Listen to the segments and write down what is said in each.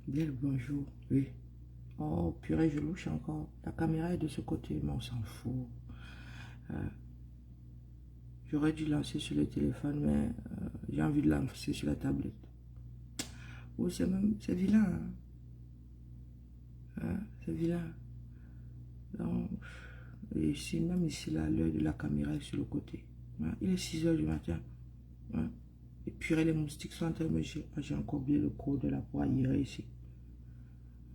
Bien le bonjour. Oui. Oh, purée, je louche encore. La caméra est de ce côté, mais on s'en fout. Euh, J'aurais dû lancer sur le téléphone, mais j'ai envie de lancer sur la tablette. Oh, c'est vilain. C'est vilain. Donc, et ici, même ici, là, l'œil de la caméra est sur le côté. Il est 6 heures du matin. Et purée, les moustiques sont en train de me... J'ai encore oublié le code de la poirière ici.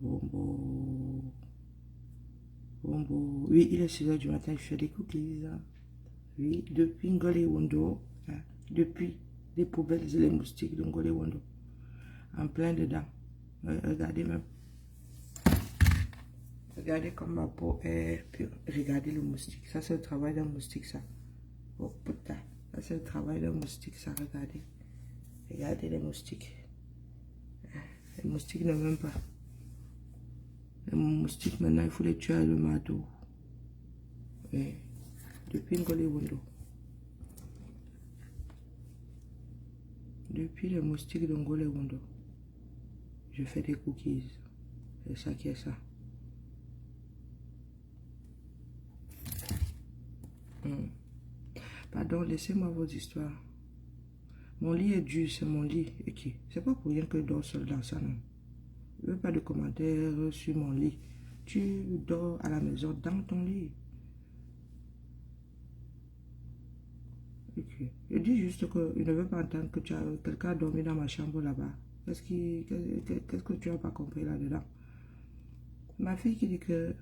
Bon, bon. Bon, bon. Oui, il est 6 heures du matin, je fais des cookies. Oui, depuis Ngole Wondo, depuis les poubelles et les moustiques de Ngole Wondo, en plein dedans. Regardez même. Regardez comme ma peau est pure. Regardez le moustique. Ça, c'est le travail d'un moustique, ça. Oh putain. Ça, c'est le travail d'un moustique, ça. Regardez. Regardez les moustiques. Les moustiques ne m'aiment pas. Les moustiques, maintenant, il faut les tuer à le marteau. Oui. Depuis Ngole Wondo. Depuis les moustiques de Ngole Wondo, je fais des cookies. C'est ça qui est ça. Pardon, laissez-moi vos histoires. Mon lit est dur, c'est mon lit. Et qui? C'est pas pour rien que je dors seul dans ça, non. Je veux pas de commentaires sur mon lit. Tu dors à la maison dans ton lit. Okay. Je dis juste que je ne veux pas entendre que quelqu'un a dormi dans ma chambre là-bas. Qu'est-ce que tu n'as pas compris là-dedans? Ma fille qui dit que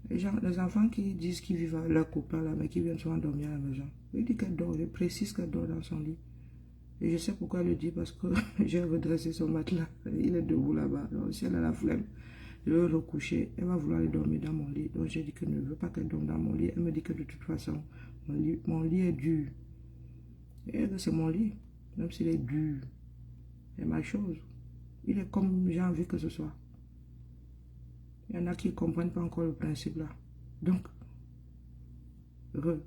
les enfants qui disent qu'ils vivent avec leurs copains là, mais qui viennent souvent dormir à la maison. Je dis qu'elle dort, je précise qu'elle dort dans son lit. Et je sais pourquoi elle le dit, parce que j'ai redressé son matelas. Il est debout là-bas. Donc si elle a la flemme, je vais le recoucher. Elle va vouloir aller dormir dans mon lit. Donc j'ai dit que je ne veux pas qu'elle dorme dans mon lit. Elle me dit que de toute façon, mon lit est dur. Et c'est mon lit, même s'il est dur. C'est ma chose. Il est comme j'ai envie que ce soit. Il y en a qui ne comprennent pas encore le principe là. Donc,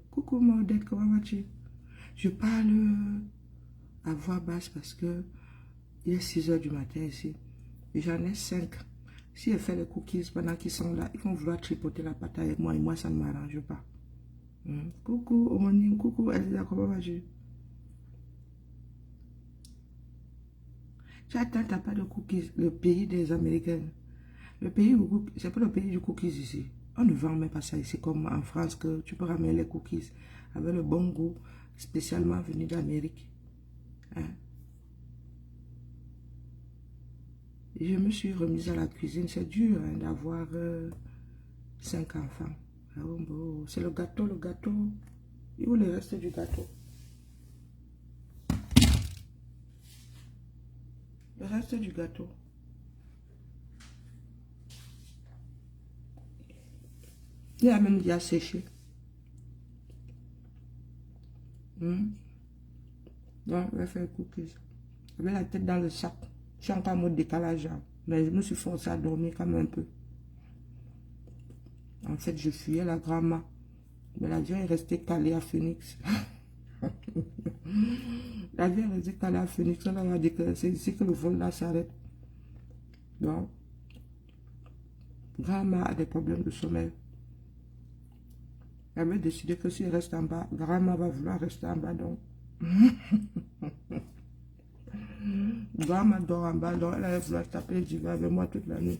coucou Maudette, comment vas-tu? Je parle à voix basse parce que il est 6 heures du matin ici. J'en ai 5. Si je fais les cookies pendant qu'ils sont là, ils vont vouloir tripoter la pâte avec moi et moi ça ne m'arrange pas. Coucou homonyme, coucou Elisa, comment vas-tu? Tu attends, t'as pas de cookies, le pays des Américains. Le pays, c'est pas le pays du cookies ici. On ne vend même pas ça ici comme en France que tu peux ramener les cookies avec le bon goût, spécialement venu d'Amérique. Je me suis remise à la cuisine. C'est dur d'avoir 5 enfants. C'est le gâteau, le gâteau. Il faut le reste du gâteau. Le reste du gâteau. Il a même déjà séché. Donc, je vais faire cookies. Avec la tête dans le sac. Je suis encore en mode décalage. Mais je me suis forcée à dormir quand même un peu. En fait, je fuyais la grand-mère. Mais l'avion est resté calé à Phoenix. L'avion est resté calé à Phoenix. On a dit que c'est ici que le vol là s'arrête. Donc, grand-mère a des problèmes de sommeil. Elle avait décidé que s'il reste en bas, grand-mère va vouloir rester en bas. Donc, grand-mère dort en bas. Donc, elle allait vouloir taper les divers avec moi toute la nuit.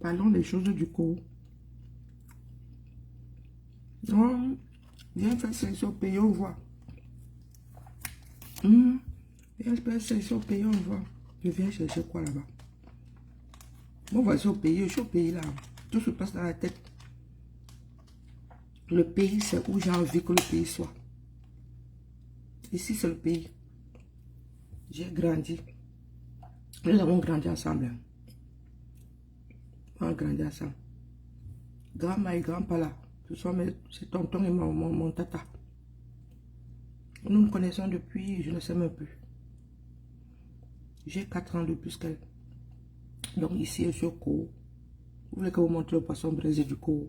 Parlons des choses du coup. Non, viens faire sélection pays, on voit. Viens faire sélection pays, on voit. Je viens chercher quoi là-bas? Bon, voici au pays, je suis au pays là. Tout se passe dans la tête. Le pays, c'est où j'ai envie que le pays soit. Ici, c'est le pays. J'ai grandi. Nous avons grandi ensemble. On a grandi ensemble. Grand-mère et grand-papa là. Ce sont mes tontons et mon tata. Nous nous connaissons depuis, je ne sais même plus. J'ai 4 ans de plus qu'elle. Donc ici, je suis au cours. Vous voulez que vous montre le poisson braisé du cours?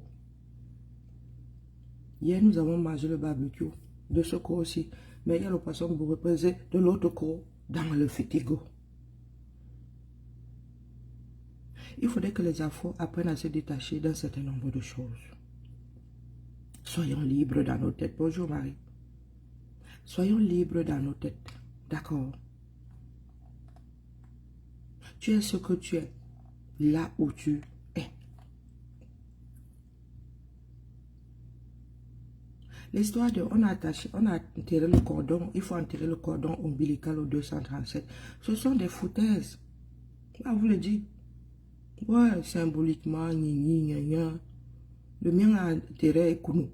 Hier, nous avons mangé le barbecue de ce cours aussi. Mais il y a le poisson braisé de l'autre cours. dans le fétigo. Il faudrait que les Afro apprennent à se détacher d'un certain nombre de choses. Soyons libres dans nos têtes. Bonjour Marie. Soyons libres dans nos têtes. D'accord. Tu es ce que tu es. Là où tu es. L'histoire de on a enterré le cordon. Il faut enterrer le cordon ombilical au 237. Ce sont des foutaises. Ah, vous le dites. Ouais, symboliquement, le mien a enterré Ekounou.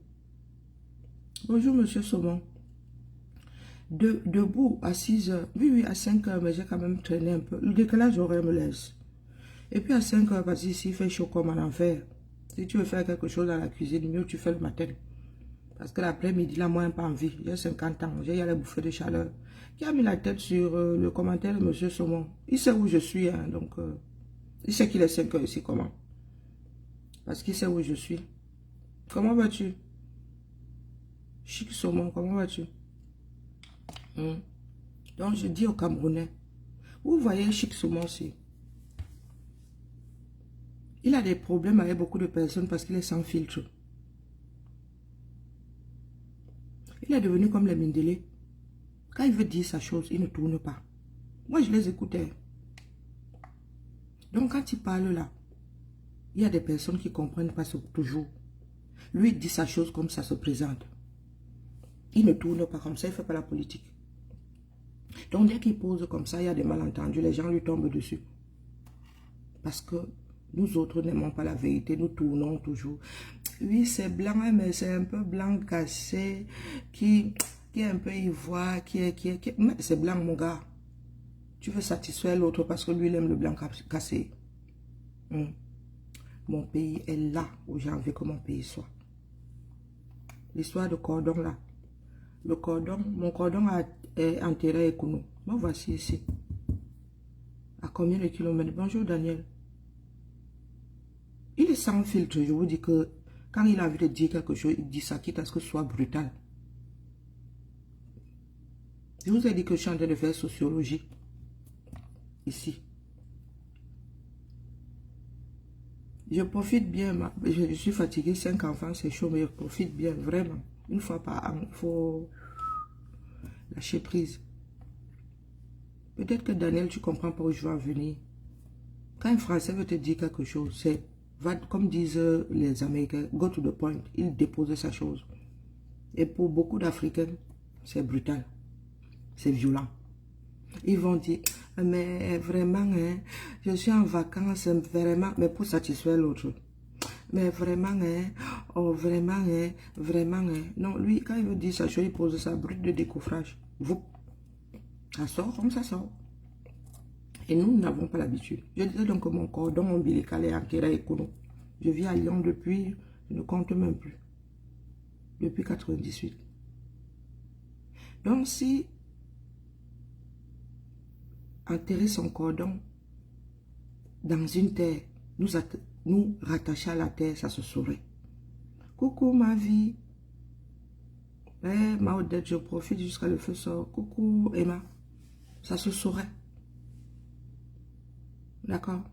Bonjour, monsieur Saumon. Debout à 6 heures. Oui, à 5 heures, mais j'ai quand même traîné un peu. Le décalage horaire me laisse. Et puis à 5 heures, parce qu'ici, il fait chaud comme en enfer. Si tu veux faire quelque chose dans la cuisine, mieux tu fais le matin. Parce que l'après-midi, là, moi, j'ai pas envie. J'ai 50 ans, j'ai la bouffée de chaleur. Qui a mis la tête sur le commentaire de monsieur Saumon? Il sait où je suis, hein, donc... il sait qu'il est 5 heures ici, comment? Parce qu'il sait où je suis. Comment vas-tu? Chic Saumon, comment vas-tu? Donc, je dis aux Camerounais, vous voyez Chic Saumon aussi. Il a des problèmes avec beaucoup de personnes parce qu'il est sans filtre. Il est devenu comme les Mindélé. Quand il veut dire sa chose, il ne tourne pas. Moi, je les écoutais. Donc, quand il parle là, il y a des personnes qui ne comprennent pas toujours. Lui, il dit sa chose comme ça se présente. Il ne tourne pas comme ça, il ne fait pas la politique. Donc, dès qu'il pose comme ça, il y a des malentendus, les gens lui tombent dessus. Parce que nous autres n'aimons pas la vérité, nous tournons toujours. Oui, c'est blanc, mais c'est un peu blanc cassé, qui est un peu ivoire, mais c'est blanc, mon gars. Tu veux satisfaire l'autre parce que lui, il aime le blanc cassé. Mon pays est là où j'ai envie que mon pays soit. L'histoire de cordon là. Le cordon, mon cordon est enterré à Ekounou. Moi, voici ici. À combien de kilomètres? Bonjour Daniel. Il est sans filtre. Je vous dis que quand il a envie de dire quelque chose, il dit ça, quitte à ce que ce soit brutal. Je vous ai dit que je suis en train de faire sociologie. Ici. Je profite bien. Je suis fatiguée. 5 enfants, c'est chaud, mais je profite bien, vraiment. Une fois par an, il faut lâcher prise. Peut-être que Daniel, tu ne comprends pas où je veux en venir. Quand un Français veut te dire quelque chose, c'est, comme disent les Américains, go to the point. Il dépose sa chose. Et pour beaucoup d'Africains, c'est brutal. C'est violent. Ils vont dire, mais vraiment, hein, je suis en vacances, vraiment, mais pour satisfaire l'autre. Mais vraiment, hein, oh, vraiment, hein, vraiment, hein. Non, lui, quand il veut dire sa chose, il pose sa brute de décoffrage. Vous, ça sort comme ça sort. Et nous n'avons pas l'habitude. Je disais donc que mon cordon ombilical est enterré à Ekounou. Je vis à Lyon depuis, je ne compte même plus. Depuis 98. Donc si enterrer son cordon dans une terre, nous rattacher à la terre, ça se saurait. Coucou ma vie. Ma Odette, je profite jusqu'à le feu sort. Coucou Emma. Ça se saurait. D'accord.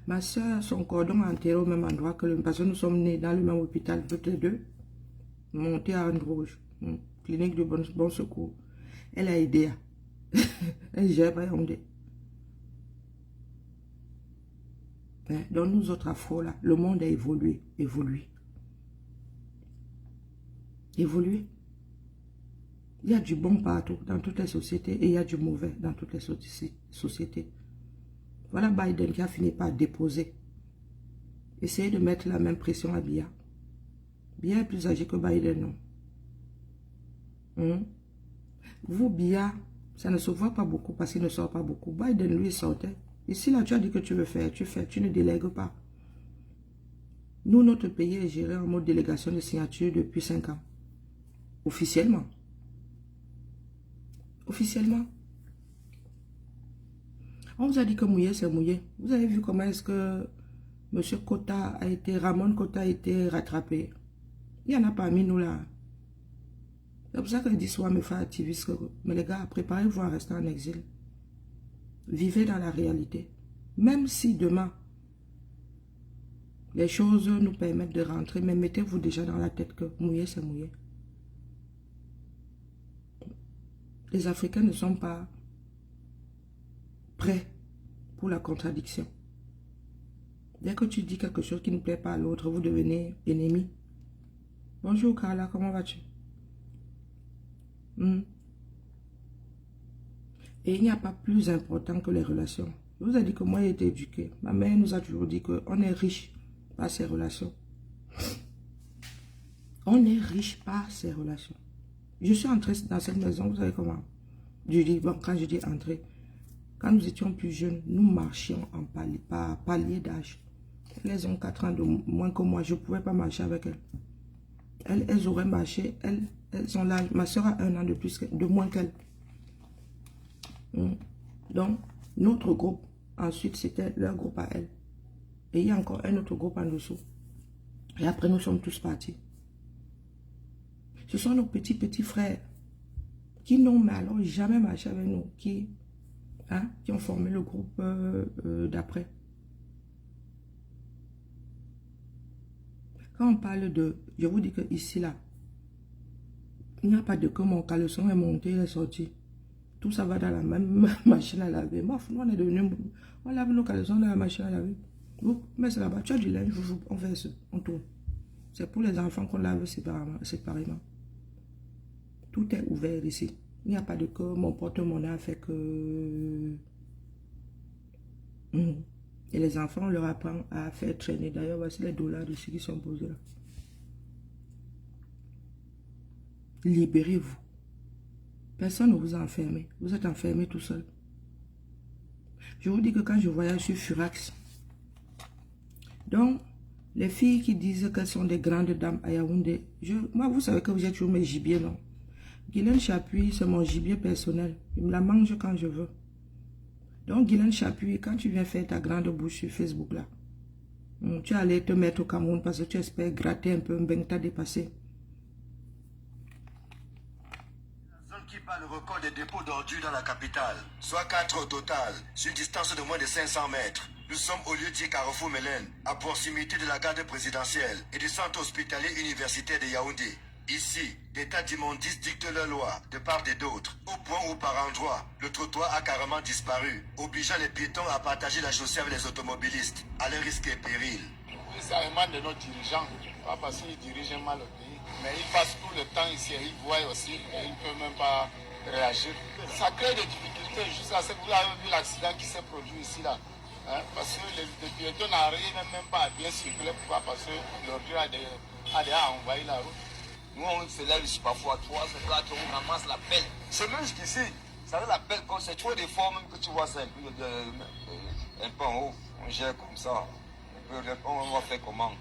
Ma soeur, son cordon a enterré au même endroit que le... Parce que nous sommes nés dans le même hôpital, toutes les deux. Monté à Anne-Rouge. Clinique de bon secours. Elle a aidé. Elle gère pas Yaoundé. Dans nous autres afro là, le monde a évolué. Évolué. Il y a du bon partout, dans toutes les sociétés, et il y a du mauvais dans toutes les sociétés. Voilà Biden qui a fini par déposer. Essayez de mettre la même pression à Biya. Biya est plus âgé que Biden, non? Vous, Biya, ça ne se voit pas beaucoup parce qu'il ne sort pas beaucoup. Biden, lui, sortait. Ici, là, tu as dit que tu veux faire, tu fais, tu ne délègues pas. Nous, notre pays est géré en mode délégation de signature depuis 5 ans. Officiellement. Officiellement. On vous a dit que mouiller, c'est mouiller. Vous avez vu comment est-ce que M. Ramon Kota a été rattrapé. Il y en a parmi nous là. C'est pour ça que je dis souvent mes frères activistes, mais les gars, préparez-vous à rester en exil. Vivez dans la réalité. Même si demain, les choses nous permettent de rentrer, mais mettez-vous déjà dans la tête que mouiller, c'est mouiller. Les Africains ne sont pas prêts pour la contradiction. Dès que tu dis quelque chose qui ne plaît pas à l'autre, vous devenez ennemi. Bonjour Carla, comment vas-tu? Et il n'y a pas plus important que les relations. Je vous ai dit que moi j'ai été éduquée. Ma mère nous a toujours dit qu'on est riche par ses relations. On est riche par ses relations. Je suis entrée dans cette maison, vous savez comment? Je dis, bon, quand je dis entrer, quand nous étions plus jeunes, nous marchions en palier d'âge. Elles ont 4 ans de moins que moi, je ne pouvais pas marcher avec elles. Elles auraient marché, elles ont l'âge. Ma soeur a 1 an de moins qu'elle. Donc, notre groupe, ensuite, c'était leur groupe à elle. Et il y a encore un autre groupe en dessous. Et après, nous sommes tous partis. Ce sont nos petits frères qui n'ont alors jamais marché avec nous, qui ont formé le groupe d'après. Quand on parle de... Je vous dis que ici, là, il n'y a pas de que mon caleçon est monté, il est sorti. Tout ça va dans la même machine à laver. Moi, nous, on est devenus... On lave nos caleçons dans la machine à laver. Vous mettez là-bas, tu as du linge, on fait ça, on tourne. C'est pour les enfants qu'on lave séparément. Tout est ouvert ici. Il n'y a pas de que mon porte-monnaie a fait que... Et les enfants, on leur apprend à faire traîner. D'ailleurs, voici les dollars ici qui sont posés là. Libérez-vous. Personne ne vous a enfermé. Vous êtes enfermé tout seul. Je vous dis que quand je voyage sur Furax, donc, les filles qui disent qu'elles sont des grandes dames à Yaoundé, moi, vous savez que vous êtes toujours mes gibiers, non? Guylaine Chapuis, c'est mon gibier personnel. Il me la mange quand je veux. Donc, Guylaine Chapuis, quand tu viens faire ta grande bouche sur Facebook, là, tu es allé te mettre au Cameroun parce que tu espères gratter un peu un bain que tu as dépassé. La zone qui bat le record des dépôts d'ordures dans la capitale, soit 4 au total, sur une distance de moins de 500 mètres. Nous sommes au lieu dit Carrefour Mélène, à proximité de la garde présidentielle et du centre hospitalier universitaire de Yaoundé. Ici, des tas d'immondices dictent leurs lois, de part et d'autre, au point où par endroits, le trottoir a carrément disparu, obligeant les piétons à partager la chaussée avec les automobilistes, à leur risque et péril. Oui, ça émane de nos dirigeants, pas parce qu'ils dirigent mal le pays, mais ils passent tout le temps ici, ils voient aussi, et ils ne peuvent même pas réagir. Ça crée des difficultés, juste à ce que vous avez vu l'accident qui s'est produit ici, là. Parce que les piétons n'arrivent même pas à bien circuler. Pourquoi? Parce que l'ordure a déjà envahi la route. Nous, on se lève ici parfois à 3 heures, on ramasse la pelle. C'est même jusqu'ici. Ça veut la pelle, c'est trop des fois même que tu vois ça un peu en haut. On gère comme ça. On va faire comment?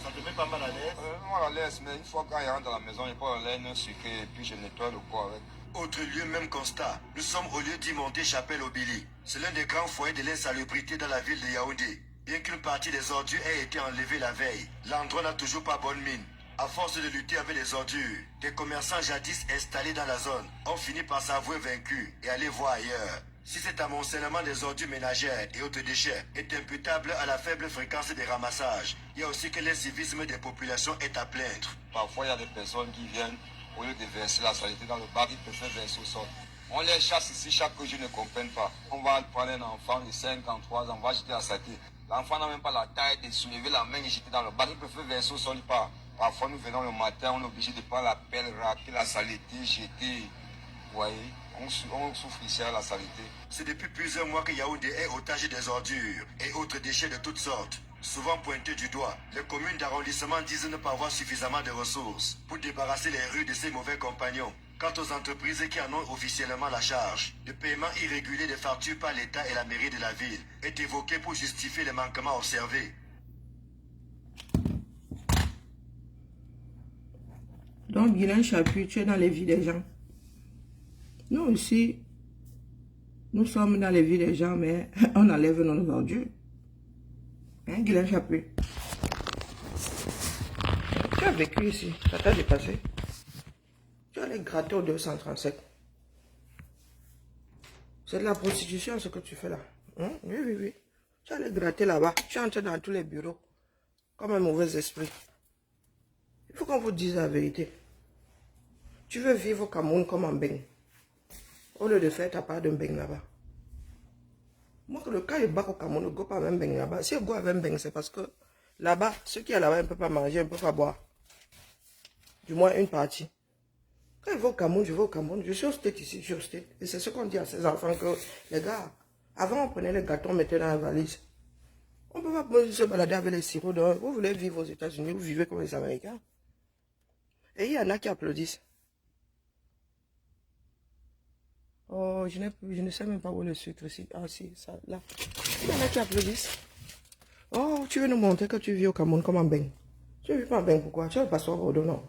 Ça te met pas mal à l'aise? Mal à l'aise, mais une fois quand il rentre dans la maison, il prend la laine sucrée et puis je nettoie le corps avec. Autre lieu, même constat. Nous sommes au lieu dit Monté Chapelle au Billy. C'est l'un des grands foyers de l'insalubrité dans la ville de Yaoundé. Bien qu'une partie des ordures ait été enlevée la veille, l'endroit n'a toujours pas bonne mine. À force de lutter avec les ordures, des commerçants jadis installés dans la zone ont fini par s'avouer vaincus et aller voir ailleurs. Si cet amoncellement des ordures ménagères et autres déchets est imputable à la faible fréquence des ramassages, il y a aussi que l'incivisme des populations est à plaindre. Parfois, il y a des personnes qui viennent, au lieu de verser la saleté dans le bac, ils préfèrent verser au sol. On les chasse ici chaque jour, je ne comprends pas. On va prendre un enfant de 5 ans, 3 ans, on va jeter la saleté. L'enfant n'a même pas la taille de soulever la main et jeter dans le bac, il préfère verser au sol, il part. Parfois, nous venons le matin, on est obligé de prendre la pelle, raquer la saleté, jeter. Vous voyez, on souffre ici à la saleté. C'est depuis plusieurs mois que Yaoundé est otage des ordures et autres déchets de toutes sortes. Souvent pointés du doigt, les communes d'arrondissement disent ne pas avoir suffisamment de ressources pour débarrasser les rues de ces mauvais compagnons. Quant aux entreprises qui en ont officiellement la charge, le paiement irrégulier des factures par l'État et la mairie de la ville est évoqué pour justifier les manquements observés. Donc, Guylaine Chapuis, tu es dans les vies des gens. Nous aussi, nous sommes dans les vies des gens, mais on enlève nos ordures. Hein, Guylaine Chapuis? Tu as vécu ici, ça t'a dépassé. Tu allé gratter au 237. C'est de la prostitution ce que tu fais là. Hein? Oui, oui, oui. Tu allais gratter là-bas. Tu entres dans tous les bureaux. Comme un mauvais esprit. Il faut qu'on vous dise la vérité. Tu veux vivre au Cameroun comme en Beng. Au lieu de faire ta part d'un Beng là-bas. Moi, le cas je bats au Cameroun, ne go pas même Beng là-bas. Si je go avec un Beng, c'est parce que là-bas, ceux qui sont là-bas ne peuvent pas manger, ne peuvent pas boire. Du moins une partie. Quand je vais au Cameroun, je vais au Cameroun. Je suis au State ici, je suis au State. Et c'est ce qu'on dit à ces enfants que, les gars, avant on prenait les gâteaux, on mettait dans la valise. On ne peut pas se balader avec les sirops. Vous voulez vivre aux États-Unis, vous vivez comme les Américains. Et il y en a qui applaudissent. Oh, je ne sais même pas où est le sucre ici. Ah si, ça, là. Il y en a qui applaudissent. Oh, tu veux nous montrer que tu vis au Cameroun comme en Beng. Tu ne vis pas en Beng, pourquoi? Tu as le passeport Bordeaux, non.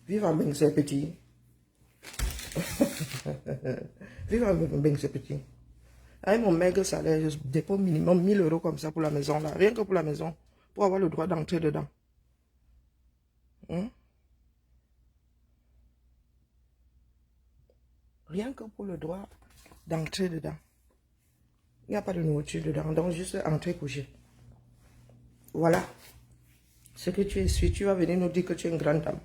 Vivre en Beng, c'est petit. Vivre en Beng, c'est petit. Avec mon maigre salaire, je dépose minimum 1000 € comme ça pour la maison, là. Rien que pour la maison, pour avoir le droit d'entrer dedans. Hein? Rien que pour le droit d'entrer dedans. Il n'y a pas de nourriture dedans, donc juste entrer coucher. Voilà. Ce que tu es, si tu vas venir nous dire que tu es une grande dame.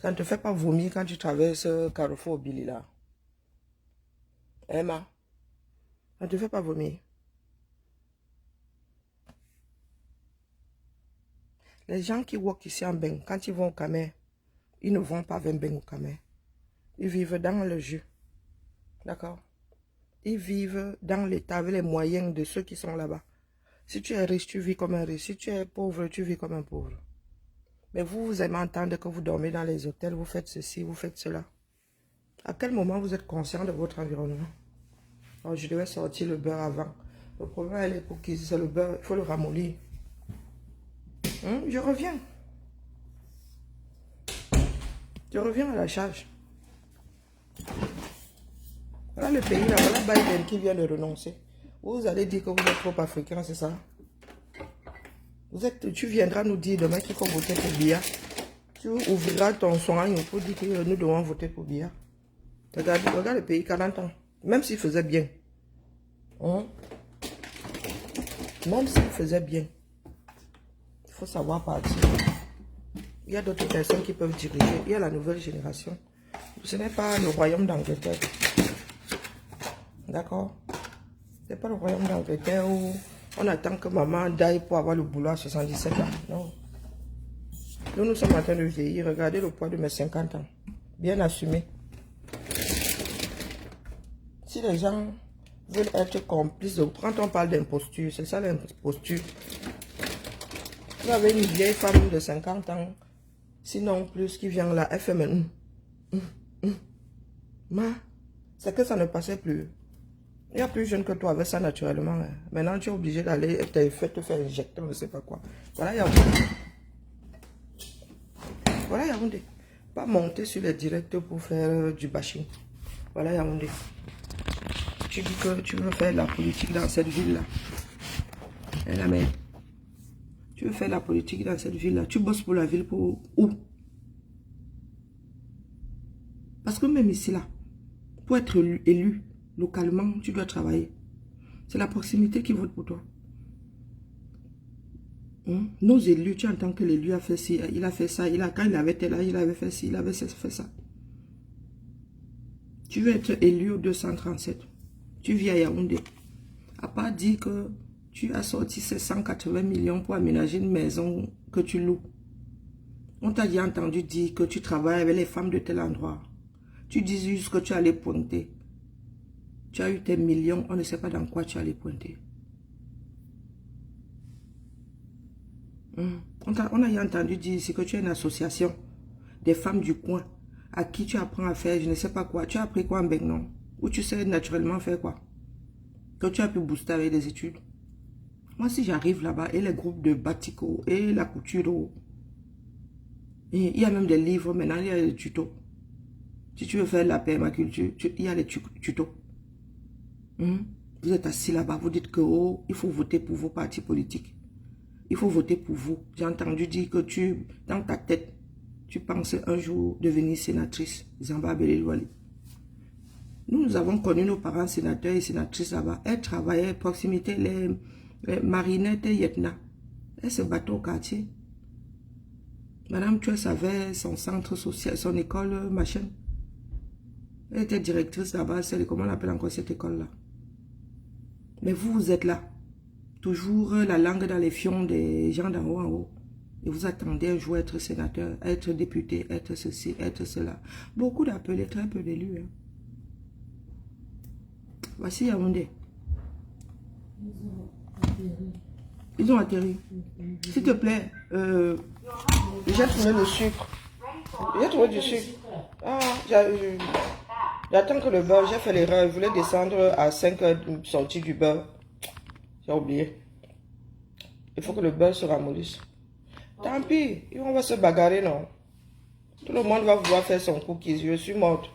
Ça ne te fait pas vomir quand tu traverses Carrefour Billy là. Emma, ça ne te fait pas vomir. Les gens qui walk ici en Beng, quand ils vont au Camer, ils ne vont pas vers Beng au Camer. Ils vivent dans le jus. D'accord? Ils vivent dans l'état avec les moyens de ceux qui sont là-bas. Si tu es riche, tu vis comme un riche. Si tu es pauvre, tu vis comme un pauvre. Mais vous aimez entendre que vous dormez dans les hôtels, vous faites ceci, vous faites cela. À quel moment vous êtes conscient de votre environnement? Alors, je devais sortir le beurre avant. Le problème, elle est pour qui c'est le beurre, il faut le ramollir. Je reviens. Je reviens à la charge. Voilà le pays là, voilà Biden qui vient de renoncer. Vous allez dire que vous êtes trop africain, c'est ça? Tu viendras nous dire demain qu'il faut voter pour Biya. Tu ouvriras ton soin pour dire que nous devons voter pour Biya. Regarde le pays, 40 ans. Même s'il faisait bien. Même s'il faisait bien. Il faut savoir partir. Il y a d'autres personnes qui peuvent diriger. Il y a la nouvelle génération. Ce n'est pas le royaume d'Angleterre. D'accord? Ce n'est pas le royaume d'Angleterre où on attend que maman d'aille pour avoir le boulot à 77 ans. Non. Nous sommes en train de vieillir. Regardez le poids de mes 50 ans. Bien assumé. Si les gens veulent être complices, quand on parle d'imposture, c'est ça l'imposture. Vous avez une vieille femme de 50 ans, sinon plus, qui vient là, elle fait maintenant. C'est que ça ne passait plus. Il y a plus jeune que toi avec ça naturellement. Hein. Maintenant, tu es obligé d'aller te faire injecter, je ne sais pas quoi. Voilà Yaoundé. Voilà Yaoundé. Pas monter sur les directs pour faire du bashing. Voilà Yaoundé. Tu dis que tu veux faire la politique dans cette ville-là. La merde. Tu veux faire la politique dans cette ville-là. Tu bosses pour la ville pour où? Parce que même ici, là, pour être élu localement, tu dois travailler. C'est la proximité qui vote pour toi. Nos élus, tu entends que l'élu a fait ci, il a fait ça, quand il avait tel âge, il avait fait ci, il avait fait ça. Tu veux être élu au 237. Tu vis à Yaoundé. À part dire que tu as sorti ces 180 millions pour aménager une maison que tu loues. On t'a déjà entendu dire que tu travailles avec les femmes de tel endroit. Tu dis juste que tu allais pointer. Tu as eu tes millions, on ne sait pas dans quoi tu allais pointer. On a déjà entendu dire ici que tu as une association des femmes du coin à qui tu apprends à faire je ne sais pas quoi. Tu as appris quoi en Beng, non? Ou tu sais naturellement faire quoi? Que tu as pu booster avec des études. Moi, si j'arrive là-bas, et les groupes de Batico, et la couture, et il y a même des livres, maintenant il y a des tutos. Si tu veux faire la permaculture, il y a les tutos. Vous êtes assis là-bas, vous dites que il faut voter pour vos partis politiques. Il faut voter pour vous. J'ai entendu dire que dans ta tête, tu penses un jour devenir sénatrice, Zamba Belilwali. Nous avons connu nos parents sénateurs et sénatrices là-bas. Elles travaillaient à proximité, les marinettes et Yetna. Elles se battaient au quartier. Madame Tues avait son centre social, son école, machin. Elle était directrice là-bas, comment on appelle encore cette école-là. Mais vous, vous êtes là. Toujours la langue dans les fions des gens d'en haut en haut. Et vous attendez un jour être sénateur, être député, être ceci, être cela. Beaucoup d'appelés, très peu d'élus. Hein. Voici Yaoundé. Ils ont atterri. S'il te plaît, j'ai trouvé le sucre. J'ai trouvé du sucre. Ah, j'attends que le beurre, j'ai fait l'erreur. Je voulais descendre à 5 heures sortie du beurre. J'ai oublié. Il faut que le beurre se ramollisse. Tant pis, on va se bagarrer, non? Tout le monde va vouloir faire son cookies. Je suis morte.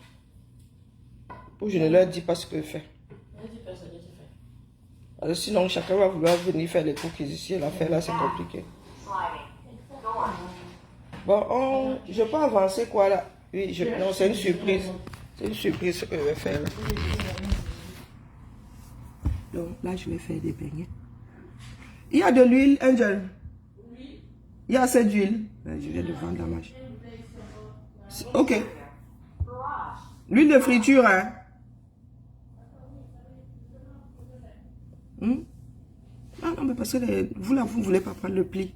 Ou je ne leur dis pas ce que je fais. Alors sinon, chacun va vouloir venir faire les cookies ici. L'affaire là, c'est compliqué. Bon, je peux avancer quoi là? Oui, non, c'est une surprise. C'est une surprise ce que je vais faire là. Donc là, je vais faire des beignets. Il y a de l'huile, Angel? Oui. Il y a assez d'huile. Je viens de vendre la machine. Ok. L'huile de friture, hein? Ah non, mais parce que vous là, vous ne voulez pas prendre le pli.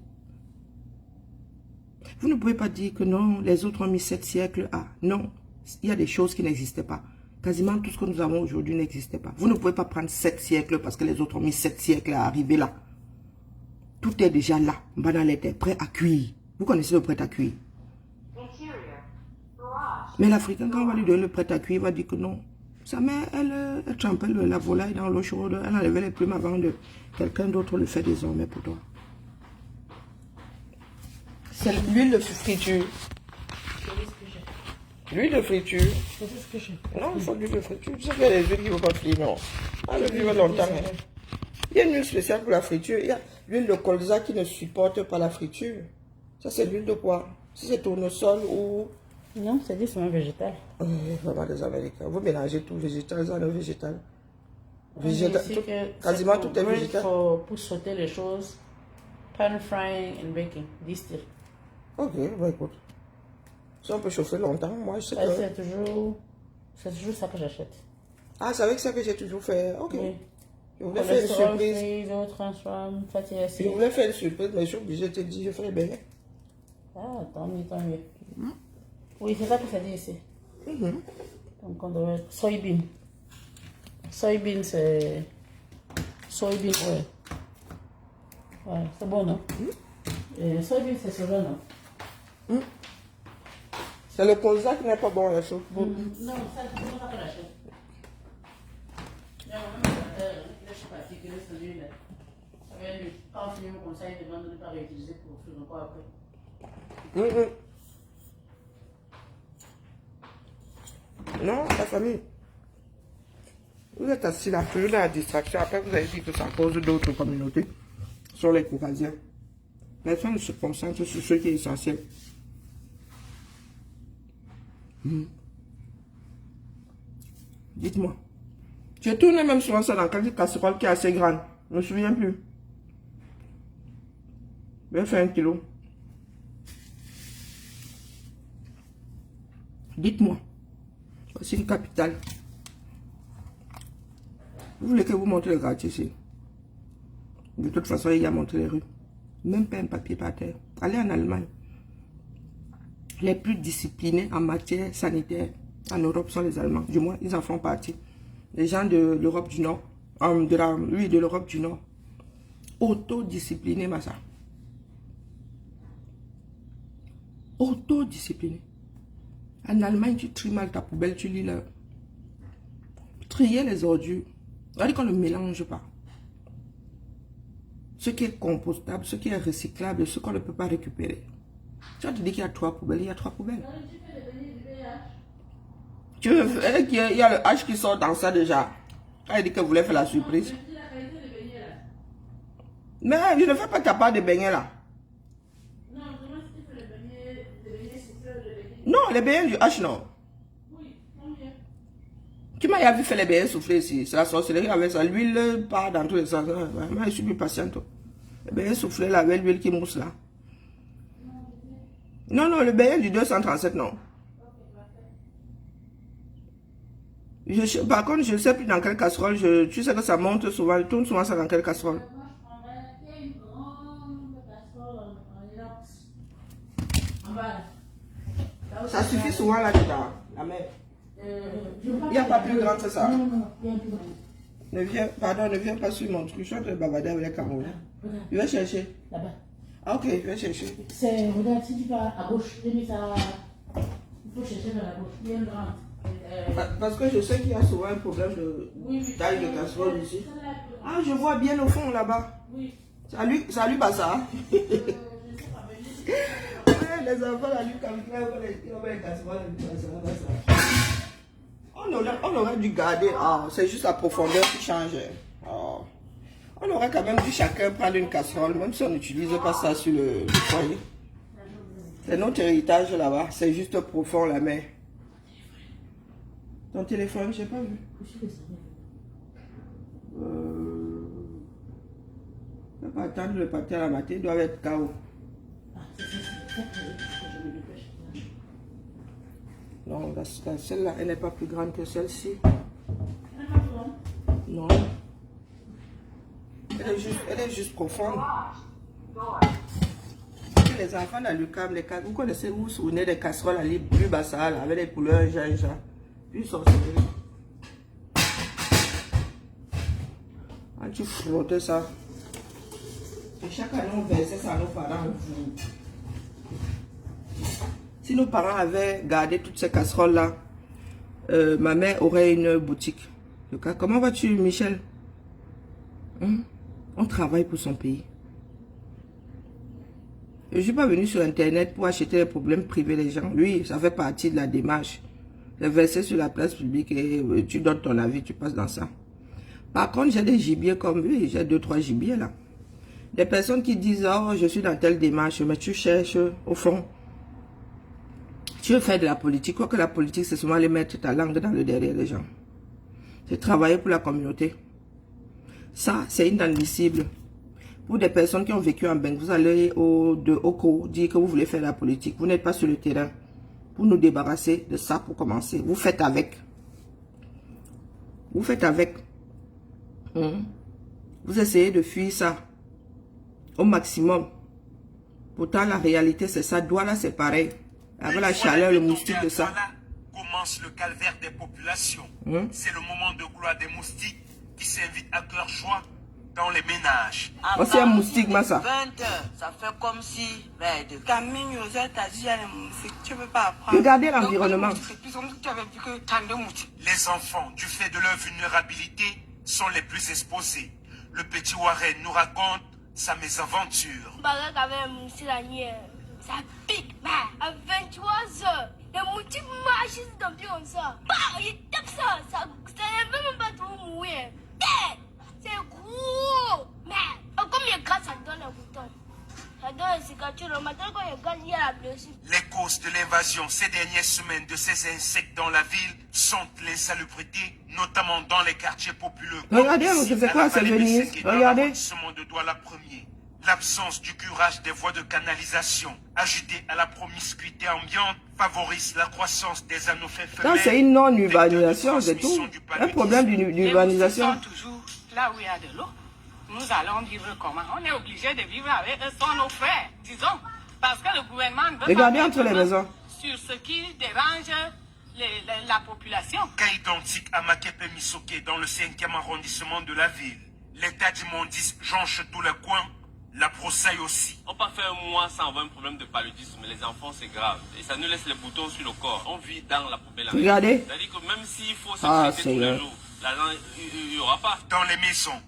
Vous ne pouvez pas dire que non, les autres ont mis 7 siècles à. Non, il y a des choses qui n'existaient pas. Quasiment tout ce que nous avons aujourd'hui n'existait pas. Vous ne pouvez pas prendre 7 siècles parce que les autres ont mis 7 siècles à arriver là. Tout est déjà là. Banal était prêt à cuire. Vous connaissez le prêt à cuire. Mais l'Africain, quand on va lui donner le prêt à cuire, il va dire que non. Sa mère, elle trempait la volaille dans l'eau chaude. Elle enlevait les plumes avant de quelqu'un d'autre le fait désormais pour toi. C'est l'huile de friture. L'huile de friture. Non, il faut de l'huile de friture. Tu sais qu'il y a des huiles qui ne vont pas frire, non. Ah, le vivre longtemps. Hein. Il y a une huile spéciale pour la friture. Il y a l'huile de colza qui ne supporte pas la friture. Ça, c'est l'huile de quoi? Si c'est tournesol ou... Non, c'est différent végétal. Vraiment des Américains. Vous mélangez tout, végétal, ça, non végétal. Quasiment tout est végétal. Pour sauter les choses, pan frying and baking, distilled. Ok, bon écoute. Si on peut chauffer longtemps, moi je sais que... C'est toujours ça que j'achète. Ah, c'est avec ça que j'ai toujours fait. Ok. Oui. Je voulais faire une surprise. Je voulais faire une surprise, mais je suis obligé de te dire, je ferai bien. Ah, tant mieux, tant mieux. Oui, c'est ça que ça dit ici. Donc on doit être soybean. Soybean, c'est... Soybean oil. Ouais, c'est bon, non? Et soybean, c'est ce genre, non? C'est le colza qui n'est pas bon, la chose. Non, ça, c'est pas que j'achète. Je suis partie, que laisse celui-là. Quand on finit mon conseil, il demande de ne pas réutiliser pour faire encore après. Non, la famille. Vous êtes assis là, toujours dans la distraction. Après, vous avez dit que c'est à cause d'autres communautés sur les Caucasiens. Mais ça se concentre sur ce qui est essentiel. Dites-moi. J'ai tourné même souvent ça dans une casserole qui est assez grande. Je ne me souviens plus. Je vais faire 1 kilo. Dites-moi. Voici une capitale. Vous voulez que vous montrez le quartier ici? De toute façon, il y a montré les rues. Même pas un papier par terre. Allez en Allemagne. Les plus disciplinés en matière sanitaire en Europe sont les Allemands. Du moins, ils en font partie. Les gens de l'Europe du Nord. De l'Europe du Nord. Autodisciplinés, Massa. Autodisciplinés. En Allemagne, tu tries mal ta poubelle, tu lis là. Trier les ordures. Regardez qu'on ne mélange pas. Ce qui est compostable, ce qui est recyclable, ce qu'on ne peut pas récupérer. Tu vas te dire qu'il y a 3 poubelles, il y a 3 poubelles. Tu veux qu'il y a le H qui sort dans ça déjà. Quand il dit que vous voulez faire la surprise. Mais je ne fais pas ta part de beignets là. Non, vraiment, si tu fais les beignets Non, les béens du H, non. Oui, tant mieux. Qui m'a vu faire les béens souffler ici? C'est la sorcellerie avec ça. L'huile part dans tous les sens. Moi, je suis plus patiente. Les béens souffler là avec l'huile qui mousse là. Non, non, le béien du 237, non. Par contre, je ne sais plus dans quelle casserole. Tu sais que ça monte souvent. Je tourne souvent ça dans quelle casserole. Il y a une grande casserole en inox. En bas. Là où Ça suffit souvent là-dedans. La mer. Il n'y a pas plus grand que ça. Non, non, il y a un plus grand. Ne viens pas sur mon truc. Je suis en train de bavarder avec les Camerounais. Je vais chercher. Là-bas. Ah, ok, je vais chercher. Regarde, si tu vas à gauche, j'ai mis ça. Il faut chercher dans la gauche. Il y a une grande. Parce que je sais qu'il y a souvent un problème de taille de casserole ici. Ah, je vois bien au fond là-bas. Oui. Salut Bassa. Ouais, les enfants là, lui, quand ils ont les casseroles, on aurait dû garder. Ah, c'est juste la profondeur qui change. Ah. On aurait quand même dû chacun prendre une casserole, même si on n'utilise pas ça sur le foyer. C'est notre héritage là-bas, c'est juste profond la mer. Ton téléphone, je n'ai pas vu. Je ne peux pas attendre le patin à la matinée, il doit être KO. Non, celle-là, elle n'est pas plus grande que celle-ci. Non. Elle est juste profonde. Les enfants dans le câble, vous connaissez, vous vous souvenez des casseroles à l'île plus bassa, avec les couleurs gingembre. Puis sorcellerie. Quand tu frottais ça, et chaque année on versait ça à nos parents. Si nos parents avaient gardé toutes ces casseroles-là, ma mère aurait une boutique. Comment vas-tu, Michel? On travaille pour son pays. Je ne suis pas venu sur Internet pour acheter les problèmes privés des gens. Oui, ça fait partie de la démarche. Les verser sur la place publique et tu donnes ton avis, tu passes dans ça. Par contre, j'ai des gibiers comme lui, j'ai 2-3 gibiers là. Des personnes qui disent, oh, je suis dans telle démarche, mais tu cherches au fond. Tu veux faire de la politique, quoique la politique, c'est souvent aller mettre ta langue dans le derrière des gens. C'est travailler pour la communauté. Ça, c'est inadmissible. Pour des personnes qui ont vécu en Beng, vous allez au cours dire que vous voulez faire de la politique. Vous n'êtes pas sur le terrain. Pour nous débarrasser de ça, pour commencer. Vous faites avec. Vous faites avec. Vous essayez de fuir ça au maximum. Pourtant, la réalité, c'est ça. Douala, c'est pareil. Avec la chaleur, le moustique de ça. Douala commence le calvaire des populations. C'est le moment de gloire des moustiques qui s'invitent à cœur joie dans les ménages. Oh, c'est un moustique, ça. 20 heures, ça fait comme si, Camille aux États-Unis, tu peux pas apprendre. Regardez l'environnement. Les enfants, du fait de leur vulnérabilité, sont les plus exposés. Le petit Warren nous raconte sa mésaventure. Ça pique, à 23 heures. Les moutons marchent dans le pied comme ça. Il tape ça, ça ne veut même pas trop mourir. C'est gros. Mais comme il y a gaz, ça donne un bouton. Ça donne une cicatrice. Le matin, quand il y a gaz, il y a la blessure. Les causes de l'invasion ces dernières semaines de ces insectes dans la ville sont l'insalubrité, notamment dans les quartiers populaires. Regardez, c'est quoi, c'est Venise. Regardez. De Douala premier. L'absence du curage des voies de canalisation, ajoutée à la promiscuité ambiante, favorise la croissance des anophèles femelles. Non, c'est une non-urbanisation, c'est tout. Un problème d'urbanisation. Toujours là où il y a de l'eau. Nous allons vivre comment? On est obligé de vivre avec eux sans nos frères, disons. Parce que le gouvernement ne veut regardez pas entre les maisons. Sur ce qui dérange la population. Cas identique à Makepe Misoké dans le 5e arrondissement de la ville. L'état d'immondice jonche tous les coins. La broussaille aussi. On peut faire un mois sans avoir un problème de paludisme, mais les enfants c'est grave. Et ça nous laisse les boutons sur le corps. On vit dans la poubelle. Regardez. C'est-à-dire que même s'il faut se traiter tous les jours, l'argent, il n'y aura pas. Dans les maisons,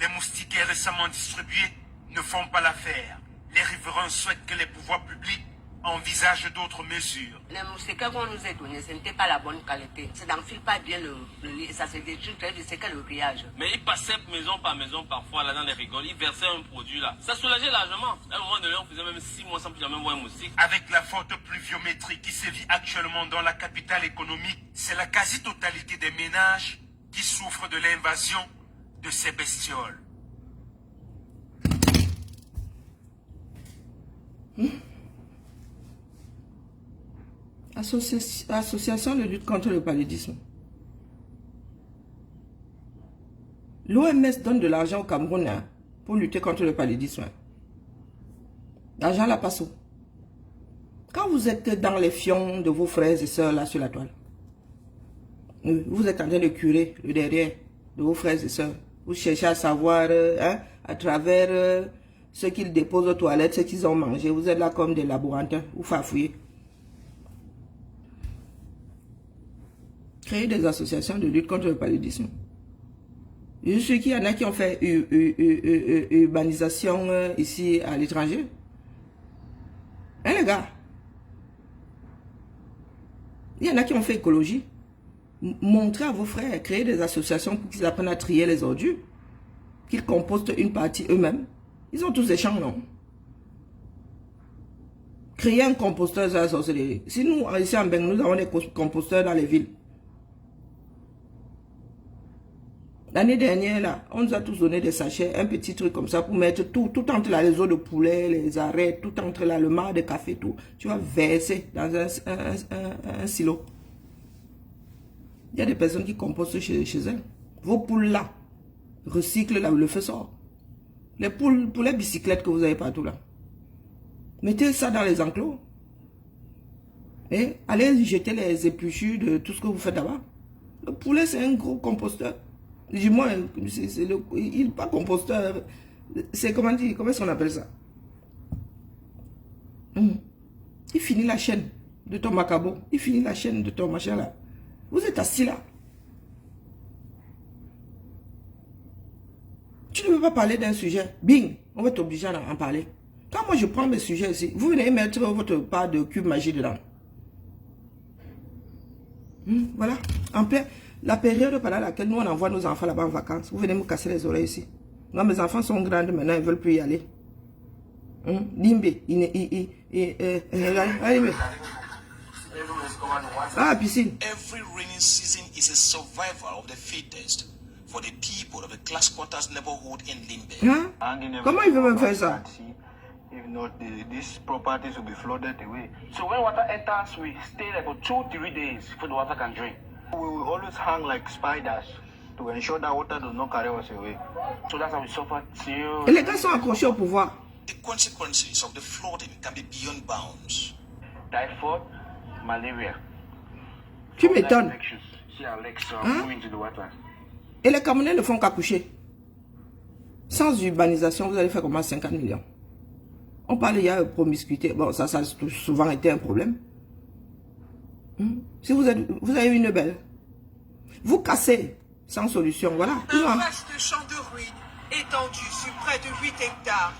les moustiquaires récemment distribués ne font pas l'affaire. Les riverains souhaitent que les pouvoirs publics envisage d'autres mesures. Le moustiquaire qu'on nous a donné, ce n'était pas la bonne qualité. Ça n'enfile pas bien le lit et ça se détruit très vite, c'est que le grillage. Mais il passait maison par maison parfois là dans les rigoles, il versait un produit là. Ça soulageait largement. À un moment donné, on faisait même 6 mois sans plus jamais voir un moustique. Avec la forte pluviométrie qui sévit actuellement dans la capitale économique, c'est la quasi-totalité des ménages qui souffrent de l'invasion de ces bestioles. Association de lutte contre le paludisme. L'OMS donne de l'argent au Cameroun pour lutter contre le paludisme. L'argent la passe où? Quand vous êtes dans les fions de vos frères et sœurs là sur la toile, vous êtes en train de curer le derrière de vos frères et sœurs. Vous cherchez à savoir à travers ce qu'ils déposent aux toilettes, ce qu'ils ont mangé. Vous êtes là comme des laborantins, vous farfouillez. Créer des associations de lutte contre le paludisme. Je sais qu'il y en a qui ont fait urbanisation ici à l'étranger. Hein les gars? Il y en a qui ont fait écologie. Montrez à vos frères, créer des associations pour qu'ils apprennent à trier les ordures. Qu'ils compostent une partie eux-mêmes. Ils ont tous des champs, non? Créer un composteur, ça, sorcellerie. Si nous, ici en Beng, nous avons des composteurs dans les villes. L'année dernière, là, on nous a tous donné des sachets, un petit truc comme ça pour mettre tout entre là, les os de poulet, les arêtes, tout entre là, le marc de café, tout. Tu vas verser dans un silo. Il y a des personnes qui compostent chez elles. Vos poules là, recyclent là où le feu sort. Les poules, pour les bicyclettes que vous avez partout là. Mettez ça dans les enclos. Et allez jeter les épluchures de tout ce que vous faites là-bas. Le poulet, c'est un gros composteur. Dis-moi, il n'est pas composteur. C'est comment est-ce qu'on appelle ça? Il finit la chaîne de ton macabo. Il finit la chaîne de ton machin là. Vous êtes assis là. Tu ne veux pas parler d'un sujet. Bing, on va t'obliger à en parler. Quand moi je prends mes sujets ici, vous venez mettre votre part de cube magie dedans. Voilà. En plein, la période pendant laquelle nous on envoie nos enfants là-bas en vacances, vous venez me casser les oreilles ici. Moi mes enfants sont grands maintenant, ils ne veulent plus y aller. Limbe, ah, piscine. Every rainy season is a survival of the fittest for the people of the class quarters neighborhood in Limbe. Hein? Comment il veut me faire ça? If not, these properties will be flooded away. So when water enters, we stay there for 2-3 days before the water can drain. We will always hang like spiders to ensure that water does not carry us away. So that's how we suffer till... Et les gars sont accrochés au pouvoir. The consequences of the flooding can be beyond bounds. Typhoid, malaria. Tu m'étonnes. Hein? Et les Camerounais ne font qu'accoucher. Sans urbanisation, vous allez faire comment 50 millions? On parle, il y a promiscuité. Bon, ça a souvent été un problème. Si vous avez une belle, vous cassez sans solution. Voilà. Un vaste champ de ruines étendu sur près de 8 hectares.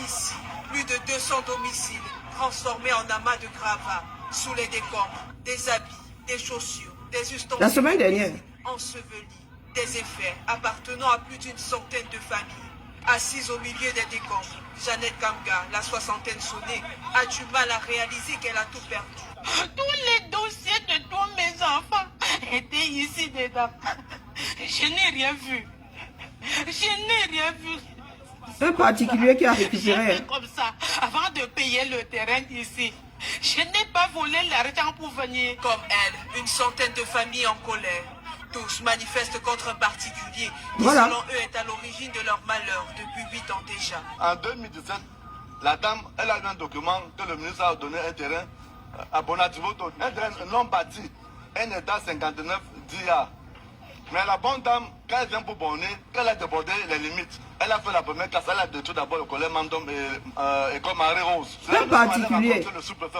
Ici, plus de 200 domiciles transformés en amas de gravats sous les décombres, des habits, des chaussures, des ustensiles. La semaine dernière. Ensevelis, des effets appartenant à plus d'une centaine de familles. Assise au milieu des décombres, Jeannette Kamga, la soixantaine sonnée, a du mal à réaliser qu'elle a tout perdu. Tous les dossiers de tous mes enfants étaient ici dedans. Je n'ai rien vu. Je n'ai rien vu. Un particulier qui a récupéré. Comme ça, avant de payer le terrain ici. Je n'ai pas volé l'argent pour venir. Comme elle, une centaine de familles en colère. Tous manifestent contre un particulier qui, voilà, selon eux, est à l'origine de leur malheur depuis 8 ans déjà. En 2017, la dame, elle a eu un document que le ministre a donné un terrain à Bonadivoto, un terrain non bâti, un état 59 d'IA. Mais la bonne dame, quand elle vient pour borner, quand elle a débordé les limites, elle a fait la première classe, elle a détruit d'abord le collège Mandom et comme Marie-Rose. C'est un particulier.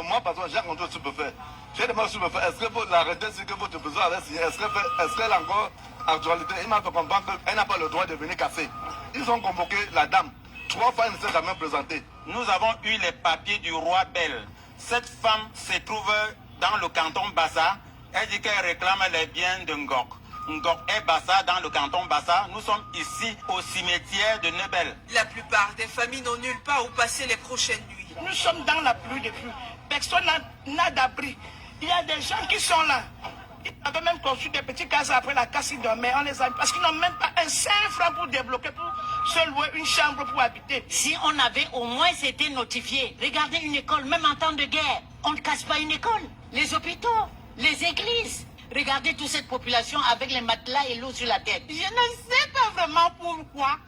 Moi, par exemple, j'ai rencontré le sous-préfet. J'ai demandé au sous-préfet, est-ce que vous l'arrêtez si que votre besoin avait signé? Est-ce qu'elle a encore actualité? Il m'a fait comprendre qu'elle n'a pas le droit de venir casser. Ils ont convoqué la dame. 3 fois, elle ne s'est jamais présentée. Nous avons eu les papiers du roi Bel. Cette femme se trouve dans le canton Bassa. Elle dit qu'elle réclame les biens de Ngok. Ngok et Bassa dans le canton Bassa. Nous sommes ici au cimetière de Nebel. La plupart des familles n'ont nulle part où passer les prochaines nuits. Nous sommes dans la pluie de pluie. Personne n'a d'abri. Il y a des gens qui sont là. Ils avaient même construit des petits cases après la casse, ils dormaient. On les a... Parce qu'ils n'ont même pas un seul franc pour débloquer, pour se louer une chambre pour habiter. Si on avait au moins été notifié, regardez une école, même en temps de guerre, on ne casse pas une école. Les hôpitaux, les églises. Regardez toute cette population avec les matelas et l'eau sur la tête. Je ne sais pas vraiment pourquoi.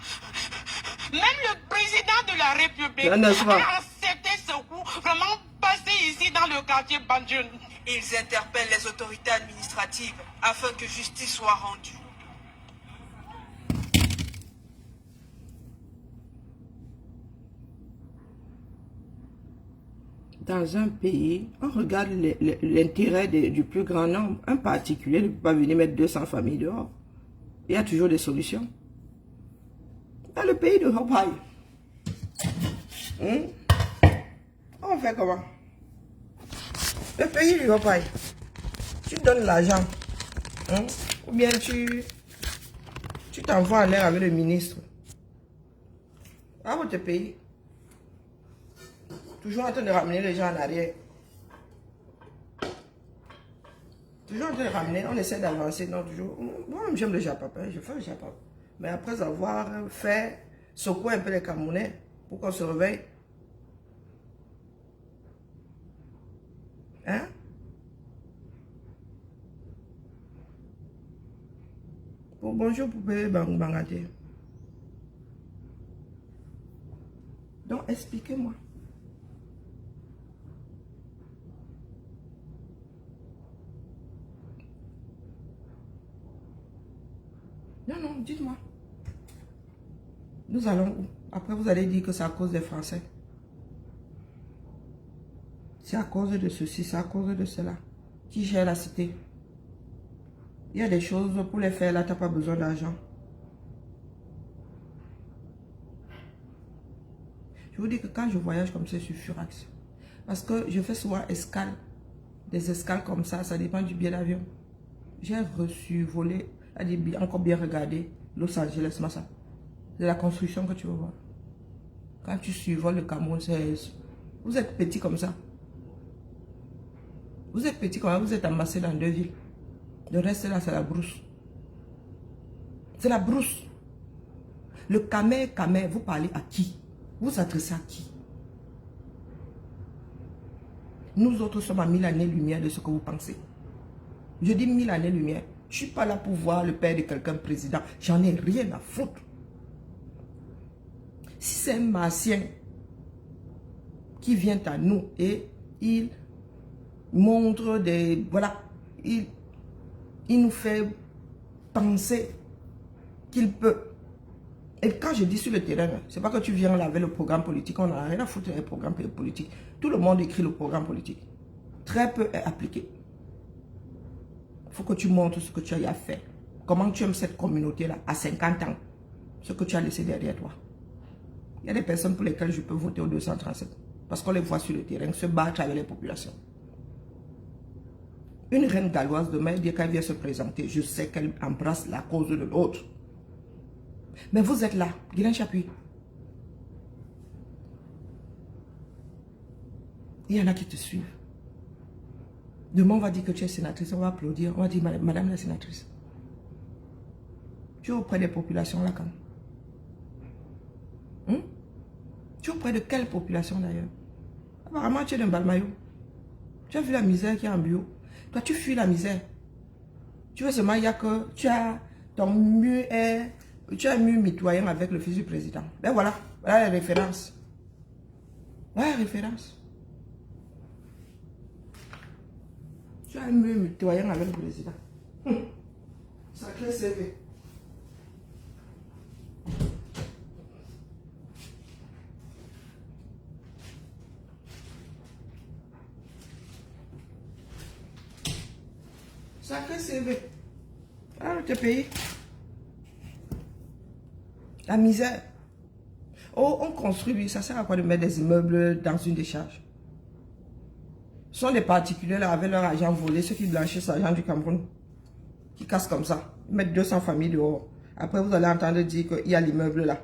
Même le président de la République a accepté ce coup, vraiment passé ici dans le quartier Banjun. Ils interpellent les autorités administratives afin que justice soit rendue. Dans un pays, on regarde l'intérêt du plus grand nombre. Un particulier ne peut pas venir mettre 200 familles dehors. Il y a toujours des solutions. Dans le pays de Hopai, on fait comment? Le pays du Hopai, tu donnes l'argent, ou bien tu t'envoies en l'air avec le ministre. À votre pays. Toujours en train de ramener les gens en arrière. Toujours en train de ramener, on essaie d'avancer, non, toujours. Moi, j'aime le Japon, je fais le Japon. Mais après avoir fait secouer un peu les Camerounais pour qu'on se réveille. Hein? Bonjour, poupée Bangaté. Donc, expliquez-moi. Non, dites-moi. Nous allons où? Après, vous allez dire que c'est à cause des Français. C'est à cause de ceci, c'est à cause de cela. Qui gère la cité? Il y a des choses pour les faire, là, tu n'as pas besoin d'argent. Je vous dis que quand je voyage comme ça, je suis furax. Parce que je fais souvent escale. Des escales comme ça dépend du billet d'avion. J'ai reçu, volé, encore bien regardé, Los Angeles, Massa. C'est la construction que tu veux voir. Quand tu survoles le Cameroun, vous êtes petit comme ça. Vous êtes petit comme ça, vous êtes amassé dans 2 villes. Le reste là, c'est la brousse. C'est la brousse. Le Kamer, vous parlez à qui? Vous adressez à qui? Nous autres sommes à 1000 années-lumière de ce que vous pensez. Je dis 1000 années-lumière. Je ne suis pas là pour voir le père de quelqu'un président. J'en ai rien à foutre. Si c'est un martien qui vient à nous et il montre des... Voilà, il nous fait penser qu'il peut. Et quand je dis sur le terrain, c'est pas que tu viens là avec le programme politique. On n'a rien à foutre des programmes politiques. Tout le monde écrit le programme politique. Très peu est appliqué. Il faut que tu montres ce que tu as fait. Comment tu aimes cette communauté-là à 50 ans. Ce que tu as laissé derrière toi. Il y a des personnes pour lesquelles je peux voter au 237. Parce qu'on les voit sur le terrain se battre avec les populations. Une reine galloise demain, dit qu'elle vient se présenter, je sais qu'elle embrasse la cause de l'autre. Mais vous êtes là, Guilain Chapuis. Il y en a qui te suivent. Demain, on va dire que tu es sénatrice, on va applaudir, on va dire madame la sénatrice. Tu es auprès des populations là quand? Tu es auprès de quelle population d'ailleurs? Apparemment, tu es d'un Balmayo. Tu as vu la misère qui est en bio. Toi, tu fuis la misère. Tu veux seulement dire que tu as ton mur est... Tu as un mur mitoyen avec le fils du président. Ben voilà, voilà les références. Voilà les références. Tu as un mur mitoyen avec le président. Sacré CV. Sacré CV. Ah, le pays. La misère. Oh, on construit, ça sert à quoi de mettre des immeubles dans une décharge? Ce sont des particuliers là avec leur argent volé, ceux qui blanchissent l'argent du Cameroun, qui cassent comme ça. Ils mettent 200 familles dehors. Après, vous allez entendre dire qu'il y a l'immeuble là.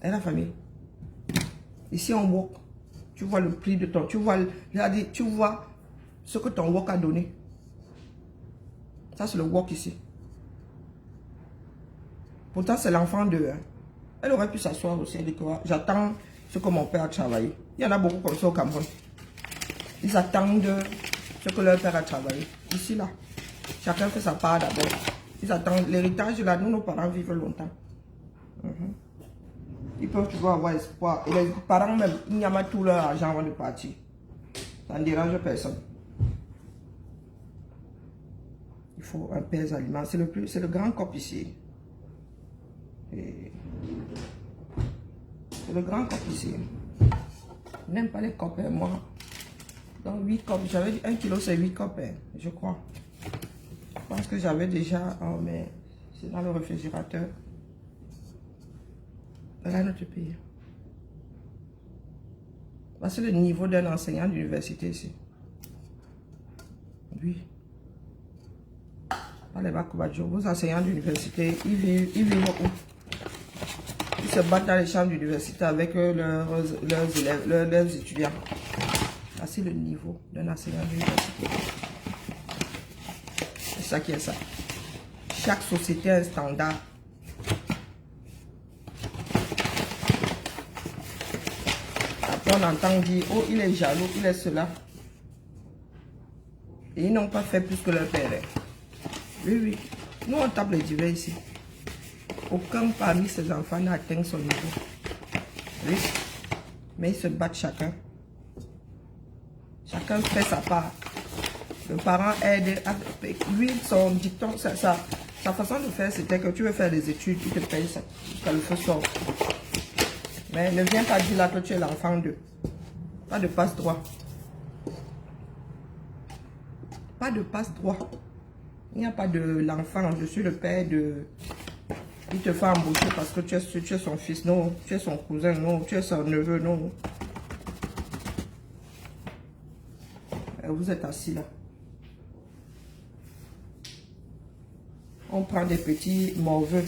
Et la famille. Ici, on walk. Tu vois le prix de ton... Tu vois ce que ton walk a donné. Ça, c'est le walk ici. Pourtant, c'est l'enfant de... Elle aurait pu s'asseoir aussi. Elle dit que j'attends ce que mon père a travaillé. Il y en a beaucoup comme ça au Cameroun. Ils attendent ce que leur père a travaillé. Ici, là. Chacun fait sa part d'abord. Ils attendent l'héritage. Là, nous, nos parents vivent longtemps. Ils peuvent toujours avoir espoir. Et les parents même, ils n'y a tout leur argent avant de partir. Ça ne dérange personne. Il faut un pèse aliment. C'est le grand cop ici. C'est le grand cop ici. Je n'aime pas les copes, moi. Dans 8 copes, j'avais dit 1 kilo, c'est 8 copes, je crois. Je pense que j'avais déjà, oh, mais c'est dans le réfrigérateur. Voilà notre pays. C'est le niveau d'un enseignant d'université ici. Oui. Pas les Bakubadjo. Vos enseignants d'université, ils vivent où? Ils se battent dans les chambres d'université avec leurs élèves, leurs étudiants. C'est le niveau d'un enseignant d'université. C'est ça qui est ça. Chaque société a un standard. Après, on entend dire, oh, il est jaloux, il est cela. Et ils n'ont pas fait plus que leur père. Oui, oui. Nous, on tape les divers ici. Aucun parmi ces enfants n'a atteint son niveau. Oui. Mais ils se battent chacun. Chacun fait sa part. Le parent aide. Lui, son dicton, sa façon de faire, c'était que tu veux faire des études, il te paye ça. Ça le fait sort. Mais ne viens pas dire là que tu es l'enfant d'eux. Pas de passe-droit. Pas de passe-droit. Il n'y a pas de l'enfant. Je suis le père de... Il te fait embaucher parce que tu es son fils. Non. Tu es son cousin. Non. Tu es son neveu. Non. Vous êtes assis là. On prend des petits morveux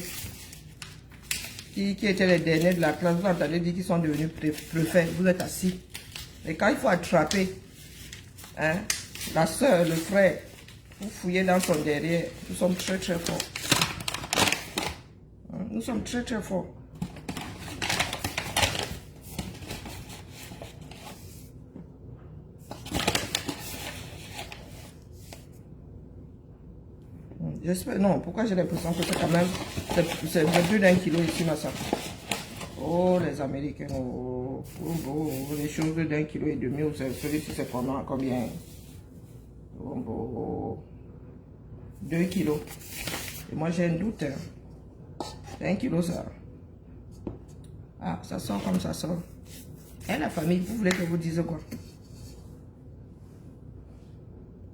qui étaient les derniers de la classe. Vous entendez dire qu'ils sont devenus préfets. Vous êtes assis. Et quand il faut attraper hein, la soeur, le frère, vous fouillez dans son derrière. Nous sommes très très forts. Nous sommes très très forts. J'espère, non, pourquoi j'ai l'impression que c'est quand même, c'est plus d'1 kilo ici, ma soeur. Oh, les Américains, les choses de d'1,5 kg, celui-ci c'est combien? Oh, 2 kilos. Et moi j'ai un doute. C'est 1 kilo ça. Ah, ça sort comme ça sort. Et la famille, vous voulez que je vous dise quoi?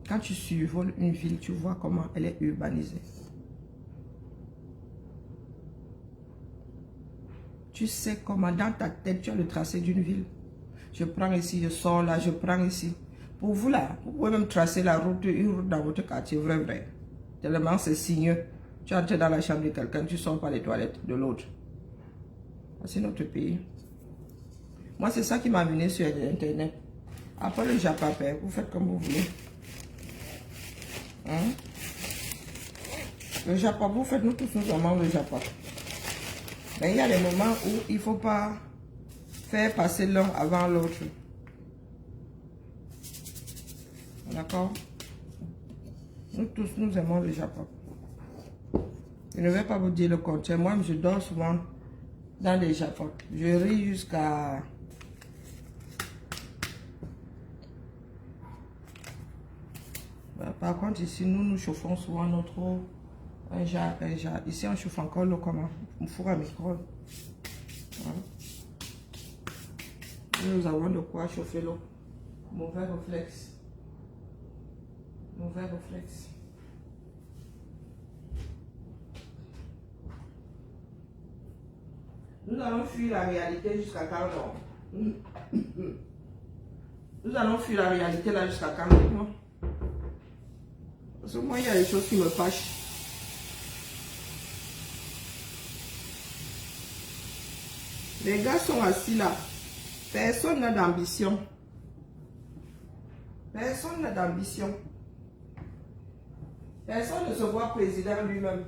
Quand tu survoles une ville, tu vois comment elle est urbanisée. Tu sais comment dans ta tête, tu as le tracé d'une ville. Je prends ici, je sors là, je prends ici. Pour vous là, vous pouvez même tracer la route, une route dans votre quartier, vrai. Tellement c'est sinueux. Tu entres dans la chambre de quelqu'un, tu sors par les toilettes de l'autre. C'est notre pays. Moi, c'est ça qui m'a amené sur Internet. Après le Japon, vous faites comme vous voulez. Hein? Le Japon, vous faites, nous tous nous amons le Japon. Mais il y a des moments où il ne faut pas faire passer l'un avant l'autre. D'accord? Nous tous nous aimons le Japon. Je ne vais pas vous dire le contraire. Moi, je dors souvent dans les Japon. Je ris jusqu'à... Par contre, ici, nous chauffons souvent notre eau. Ici, on chauffe encore l'eau comment? On fourre à micro. Hein? Nous avons de quoi chauffer l'eau. Mauvais réflexe. Mauvais réflexe. Nous allons fuir la réalité jusqu'à quand non? Nous allons fuir la réalité là jusqu'à quand même. Parce que moi, il y a des choses qui me fâchent. Les gars sont assis là. Personne n'a d'ambition. Personne n'a d'ambition. Personne ne se voit président lui-même.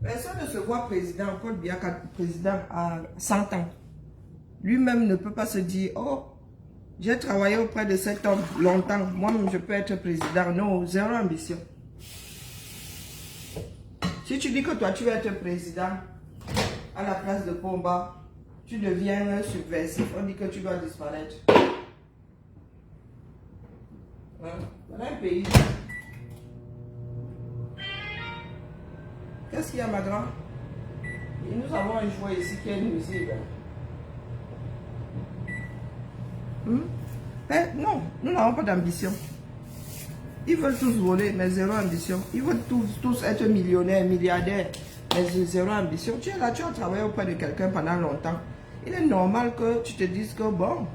Personne ne se voit président, Paul Biya, président à 100 ans. Lui-même ne peut pas se dire, oh, j'ai travaillé auprès de cet homme longtemps, moi-même je peux être président. Non, zéro ambition. Si tu dis que toi tu veux être président à la place de Pomba, tu deviens subversif, on dit que tu dois disparaître. Hein? Voilà un pays. Qu'est-ce qu'il y a, ma grande? Et nous avons un joueur ici qui est nuisible. Non, nous n'avons pas d'ambition. Ils veulent tous voler, mais zéro ambition. Ils veulent tous être millionnaires, milliardaires, mais zéro ambition. Tu es là, tu as travaillé auprès de quelqu'un pendant longtemps. Il est normal que tu te dises que bon,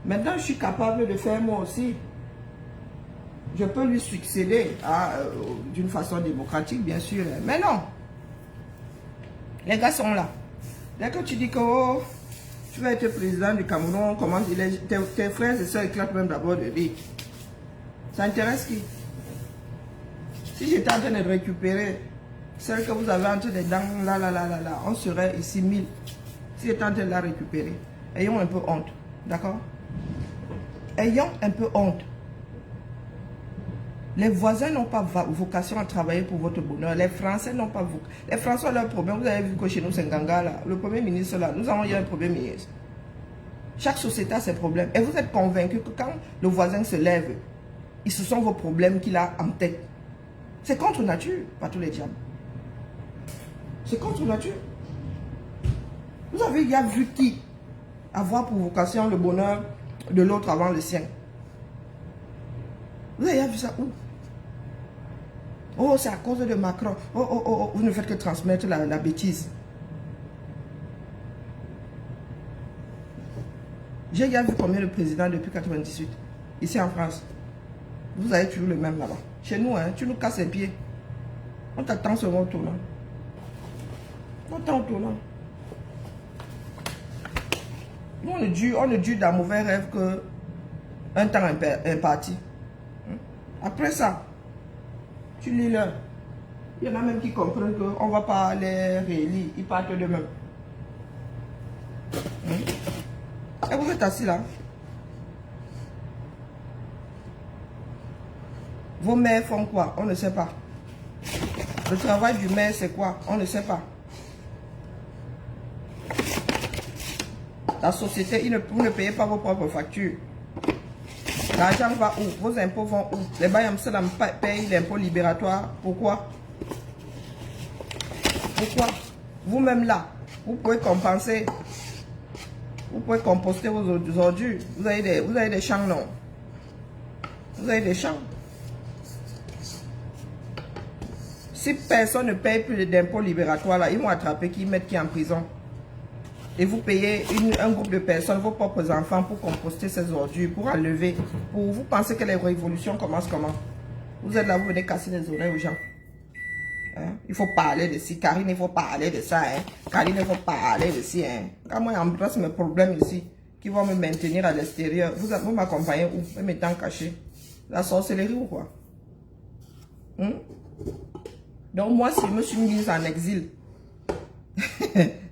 maintenant je suis capable de faire moi aussi. Je peux lui succéder d'une façon démocratique, bien sûr. Mais non. Les gars sont là. Dès que tu dis que oh, tu vas être président du Cameroun, tes frères et soeurs éclatent même d'abord de rire. Ça intéresse qui? Si j'étais en train de récupérer celle que vous avez entre les dents, là, on serait ici 1000. Si j'étais en train de la récupérer, ayons un peu honte. D'accord? Ayons un peu honte. Les voisins n'ont pas vocation à travailler pour votre bonheur. Les Français n'ont pas vocation. Les Français ont leur problème. Vous avez vu que chez nous, c'est Nganga, là. Le Premier ministre, là, nous avons eu un Premier ministre. Chaque société a ses problèmes. Et vous êtes convaincu que quand le voisin se lève, ce sont vos problèmes qu'il a en tête. C'est contre nature, pas tous les diables. C'est contre nature. Vous avez déjà vu qui avoir pour vocation le bonheur de l'autre avant le sien? Vous avez vu ça où? Oh, c'est à cause de Macron. Oh, vous ne faites que transmettre la bêtise. J'ai déjà vu combien de présidents depuis 1998, ici en France. Vous avez toujours le même là-bas. Chez nous, hein, tu nous casses les pieds. On t'attend sur mon tournant. On t'attend au tournant. Nous, on ne dure dans mauvais rêve que un temps imparti. Après ça, tu lis là. Il y en a même qui comprennent qu'on ne va pas les réélire. Ils partent d'eux-mêmes. Et vous êtes assis là. Vos mères font quoi? On ne sait pas. Le travail du maire, c'est quoi? On ne sait pas. La société, vous ne payez pas vos propres factures. L'argent va où? Vos impôts vont où? Les Bayamsalam payent l'impôt libératoire. Pourquoi? Pourquoi? Vous-même là, vous pouvez compenser. Vous pouvez composter vos ordures. Vous avez des champs, non? Vous avez des champs. Si personne ne paye plus d'impôts libératoires, là, ils vont attraper qui, mettre qui en prison. Et vous payez un groupe de personnes, vos propres enfants, pour composter ces ordures, pour enlever. Vous pensez que les révolutions commencent comment? Vous êtes là, vous venez casser les oreilles aux gens. Hein? Il faut parler de ci. Karine, il faut parler de ça. Hein? Karine, il faut parler de ci. Hein? Quand moi, j'embrasse mes problèmes ici, qui vont me maintenir à l'extérieur, vous m'accompagnez où? Même étant caché. La sorcellerie ou quoi? Donc moi, si je me suis mise en exil,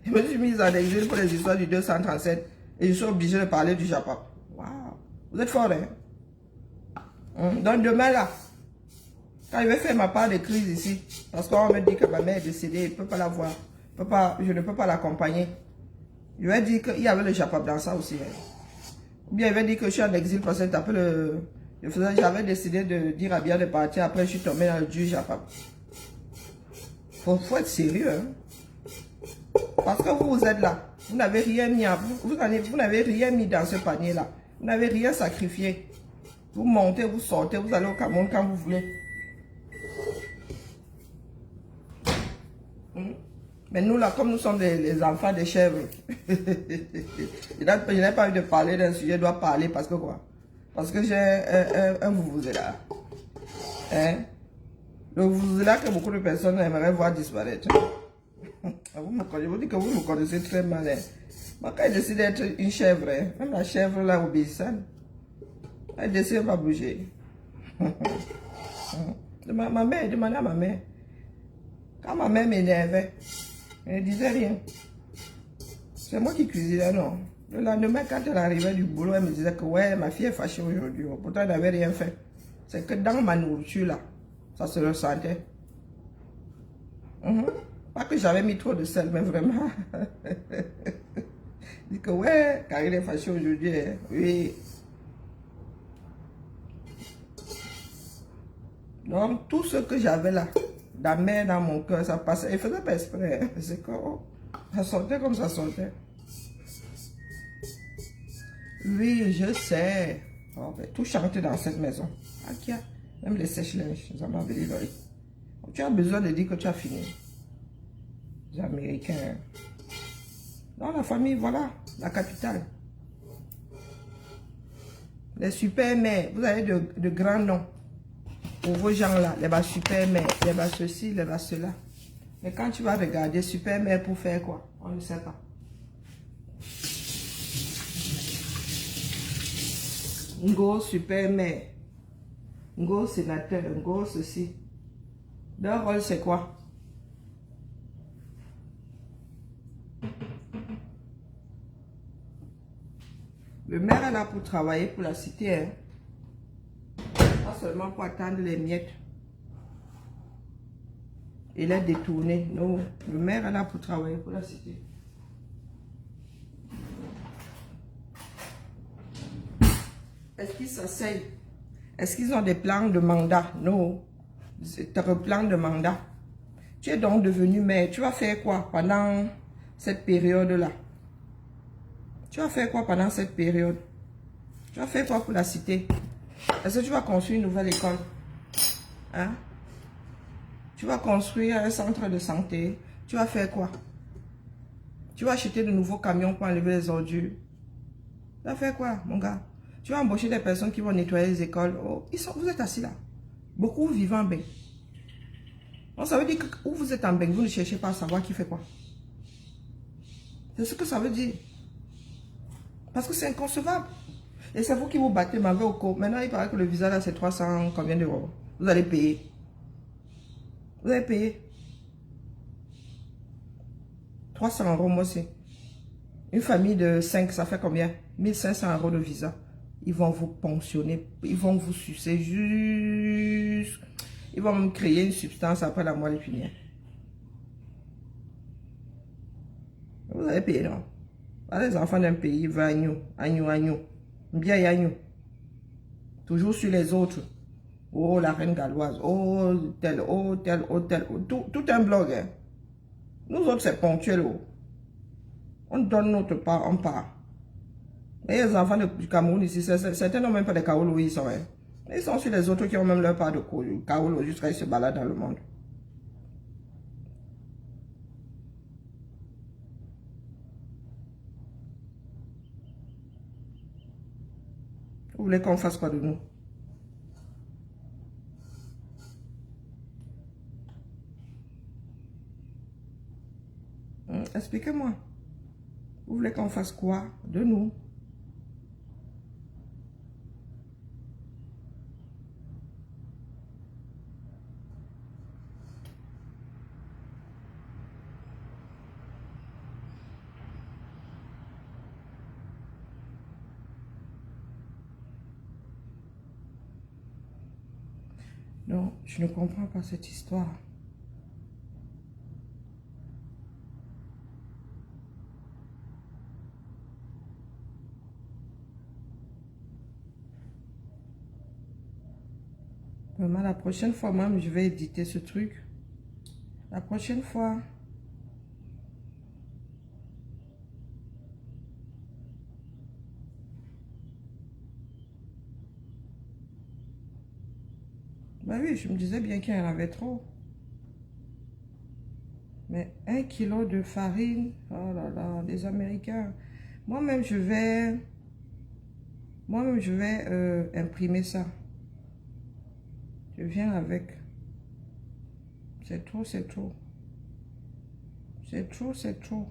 je me suis mise en exil pour les histoires du 237 et je suis obligé de parler du Japon. Waouh, vous êtes fort, hein? Donc demain là, quand je vais faire ma part de crise ici, parce qu'on va me dire que ma mère est décédée, je ne peux pas la voir, je ne peux pas l'accompagner. Je vais dire qu'il y avait le Japon dans ça aussi. Hein. Ou bien je vais dire que je suis en exil parce que j'avais décidé de dire à Bia de partir, après je suis tombé dans le du Japon. Faut être sérieux. Hein? Parce que vous êtes là. Vous n'avez rien mis vous n'avez rien mis dans ce panier là. Vous n'avez rien sacrifié. Vous montez, vous sortez, vous allez au Cameroun quand vous voulez. Mais nous là, comme nous sommes les enfants des chèvres, je n'ai pas envie de parler d'un sujet, je dois parler parce que quoi? Parce que j'ai un vuvuzela. Hein? Le vuvuzela que beaucoup de personnes aimeraient voir disparaître. Je vous dis que vous me connaissez très mal. Hein? Moi, quand je décide d'être une chèvre, hein, même la chèvre là obéissante, elle décide de ne pas bouger. Ma mère, demandait à ma mère. Quand ma mère m'énervait, elle ne disait rien. C'est moi qui cuisinais, non. Le lendemain, quand elle arrivait du boulot, elle me disait que ouais, ma fille est fâchée aujourd'hui. Pourtant, elle n'avait rien fait. C'est que dans ma nourriture, là, ça se ressentait. Pas que j'avais mis trop de sel, mais vraiment. Je dis que ouais, car il est fâché aujourd'hui. Oui. Donc, tout ce que j'avais là, d'amer dans mon cœur, ça passait. Il faisait pas exprès. C'est que oh, ça sortait comme ça sortait. Oui, je sais. Oh, ben, tout chanter dans cette maison. Akia, même les sèches-linges, ça m'a venu l'œil. Tu as besoin de dire que tu as fini. Les Américains. Dans la famille, voilà, la capitale. Les super-mères, vous avez de grands noms. Pour vos gens-là, les bas super-mères, les bas ceci, les bas cela. Mais quand tu vas regarder super-mère pour faire quoi? On ne sait pas. Ngo super-mère. Ngo sénateur, Ngo ceci. Leur rôle c'est quoi? Le maire est là pour travailler pour la cité. Hein. Pas seulement pour attendre les miettes. Et les détourner. Non, le maire est là pour travailler pour la cité. Est-ce qu'ils s'asseyent? Est-ce qu'ils ont des plans de mandat? Non. C'est un plan de mandat. Tu es donc devenu maire. Tu vas faire quoi pendant cette période-là? Tu vas faire quoi pendant cette période? Tu vas faire quoi pour la cité? Est-ce que tu vas construire une nouvelle école? Hein? Tu vas construire un centre de santé? Tu vas faire quoi? Tu vas acheter de nouveaux camions pour enlever les ordures? Tu vas faire quoi, mon gars? Tu vas embaucher des personnes qui vont nettoyer les écoles? Oh, vous êtes assis là. Beaucoup vivent en bain. Donc ça veut dire que où vous êtes en bain, vous ne cherchez pas à savoir qui fait quoi. C'est ce que ça veut dire. Parce que c'est inconcevable. Et c'est vous qui vous battez, m'avez au cours. Maintenant, il paraît que le visa là, c'est 300 combien d'euros? Vous allez payer. Vous allez payer. 300 euros, moi aussi. Une famille de 5, ça fait combien? 1500 euros de visa. Ils vont vous pensionner. Ils vont vous sucer juste. Ils vont me créer une substance après la moelle épinière. Vous allez payer, non? Les enfants d'un pays veulent agneau. Bien agneau. Toujours sur les autres. Oh, la reine galloise. Oh, tel. Tout un blog. Hein. Nous autres, c'est ponctuel. Oh. On donne notre part, on part. Et les enfants du Cameroun ici, certains n'ont même pas de Kaolo où ils sont. Hein. Ils sont sur les autres qui ont même leur part de Kaolo jusqu'à ils se baladent dans le monde. Vous voulez qu'on fasse quoi de nous? Expliquez-moi. Vous voulez qu'on fasse quoi de nous? Non, je ne comprends pas cette histoire. Vraiment, la prochaine fois, même, je vais éditer ce truc. La prochaine fois. Ben oui, je me disais bien qu'il y en avait trop. Mais 1 kilo de farine, oh là là, les Américains. Moi-même, je vais imprimer ça. Je viens avec. C'est trop, c'est trop. C'est trop, c'est trop.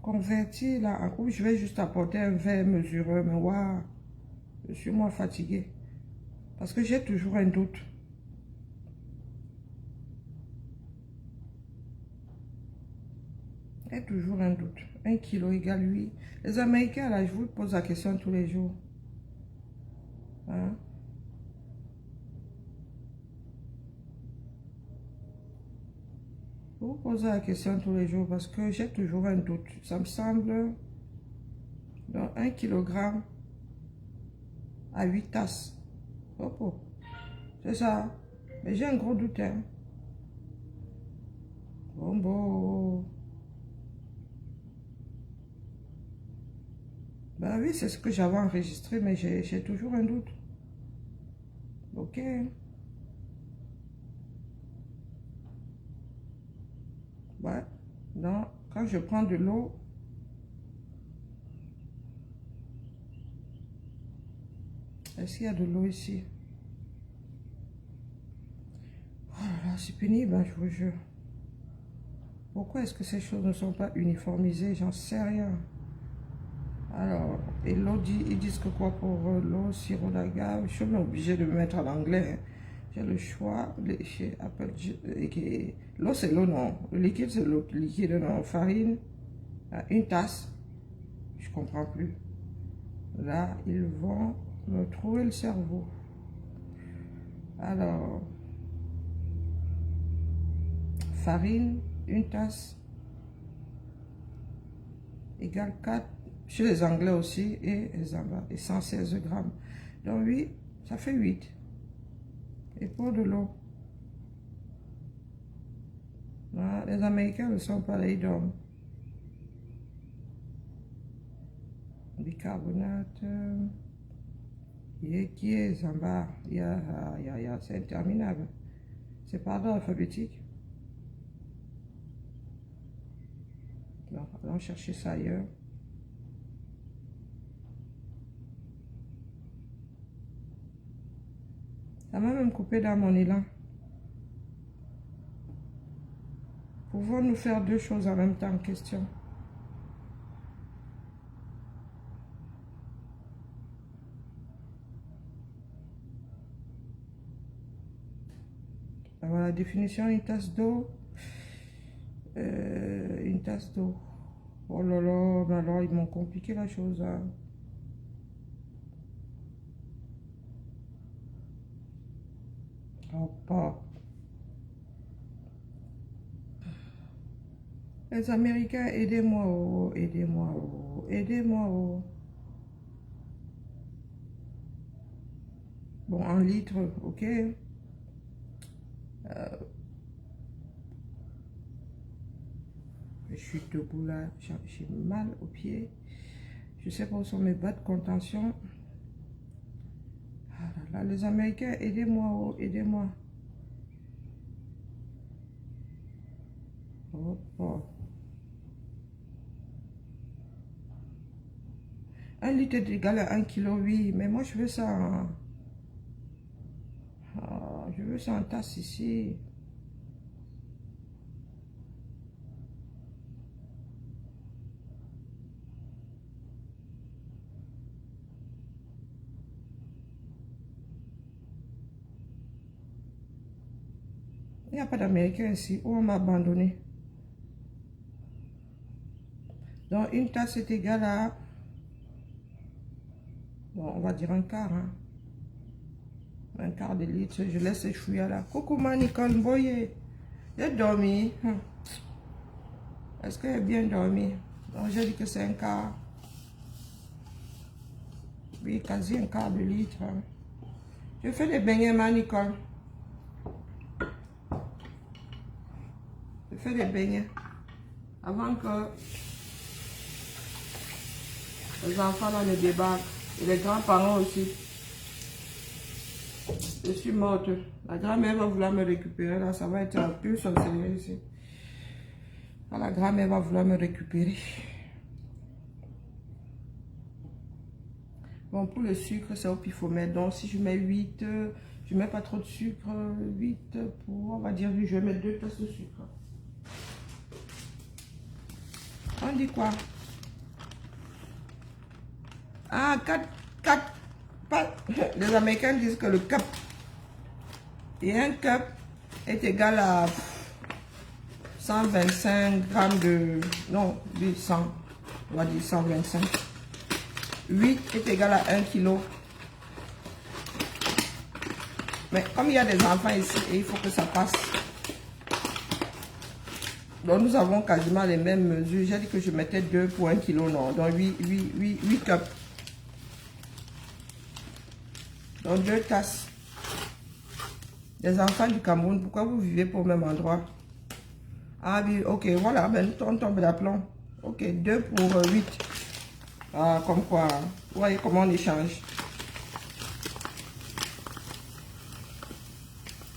Convertir là, ou je vais juste apporter un verre mesureur, mais waouh, je suis moins fatiguée. Parce que j'ai toujours un doute. J'ai toujours un doute. 1 kilo égale 8. Les Américains, là, je vous pose la question tous les jours. Hein? Je vous pose la question tous les jours parce que j'ai toujours un doute. Ça me semble dans 1 kg à 8 tasses. Oh. C'est ça. Mais j'ai un gros doute. Hein? Bon. Ben oui, c'est ce que j'avais enregistré, mais j'ai toujours un doute. Ok. Ouais. Non, quand je prends de l'eau, est-ce qu'il y a de l'eau ici? Oh là là, c'est pénible, hein, je vous jure. Pourquoi est-ce que ces choses ne sont pas uniformisées? J'en sais rien. Alors, et l'eau dit, ils disent que quoi pour l'eau, sirop d'agave? Je suis obligée de me mettre en anglais. Hein. J'ai le choix. Chez Apple, l'eau, c'est l'eau, non. Le liquide, c'est l'eau liquide, non. Farine, 1 tasse. Je comprends plus. Là, ils vont me trouver le cerveau. Alors, farine, 1 tasse, égale 4. Chez les Anglais aussi, et 116 grammes. Donc 8, ça fait 8. Et pour de l'eau. Voilà, les Américains ne sont pas là, ils dorment. Bicarbonate. Qui est Zamba? C'est interminable. C'est pas d'ordre alphabétique. Donc, allons chercher ça ailleurs. Ça m'a même coupé dans mon élan. Pouvons-nous faire 2 choses en même temps? Question. Voilà, définition, 1 tasse d'eau. 1 tasse d'eau. Oh là là, mais alors ils m'ont compliqué la chose. Hein. Oh, pas. Les Américains, aidez-moi, oh, aidez-moi, oh, aidez-moi, oh. Bon, 1 litre, ok. Je suis debout là, j'ai mal aux pieds. Je sais pas où sont mes bas de contention. Ah là là, les Américains, aidez-moi, oh, aidez-moi. Oh, oh. 1 litre est égal à 1 kg, oui, mais moi je veux ça. Hein. Ah, je veux ça en tasse ici. Il n'y a pas d'Américain ici. Où on m'a abandonné. Donc, 1 tasse est égale à... Bon, on va dire 1 quart. Hein. 1 quart de litre. Je laisse les chouïas là. Coucou, ma Nicole Mboye. J'ai dormi. Est-ce que j'ai bien dormi? Donc, j'ai dit que c'est 1 quart. Oui, quasi 1 quart de litre. Hein. Je fais des beignets, ma Nicole. Je fais des beignets avant que les enfants là ne débarquent et les grands-parents aussi. Je suis morte. La grand-mère va vouloir me récupérer. Là, ça va être un peu sorcellerie ici. Là, la grand-mère va vouloir me récupérer. Bon, pour le sucre, c'est au pifomètre. Donc, si je mets 8, je mets pas trop de sucre. 8 pour, on va dire, je vais mettre 2 tasses de sucre. On dit quoi? Ah, 4. Les Américains disent que le cup. Et un cup est égal à 125 grammes de... Non, 100. On va dire 125. 8 est égal à 1 kg. Mais comme il y a des enfants ici, et il faut que ça passe. Donc nous avons quasiment les mêmes mesures. J'ai dit que je mettais 2 pour 1 kg. Non, donc 8 cups. Donc 2 tasses. Les enfants du Cameroun, pourquoi vous vivez pas au même endroit? Ah oui, ok, voilà, ben on tombe d'aplomb. Ok, 2 pour 8. Ah, comme quoi, vous voyez comment on échange.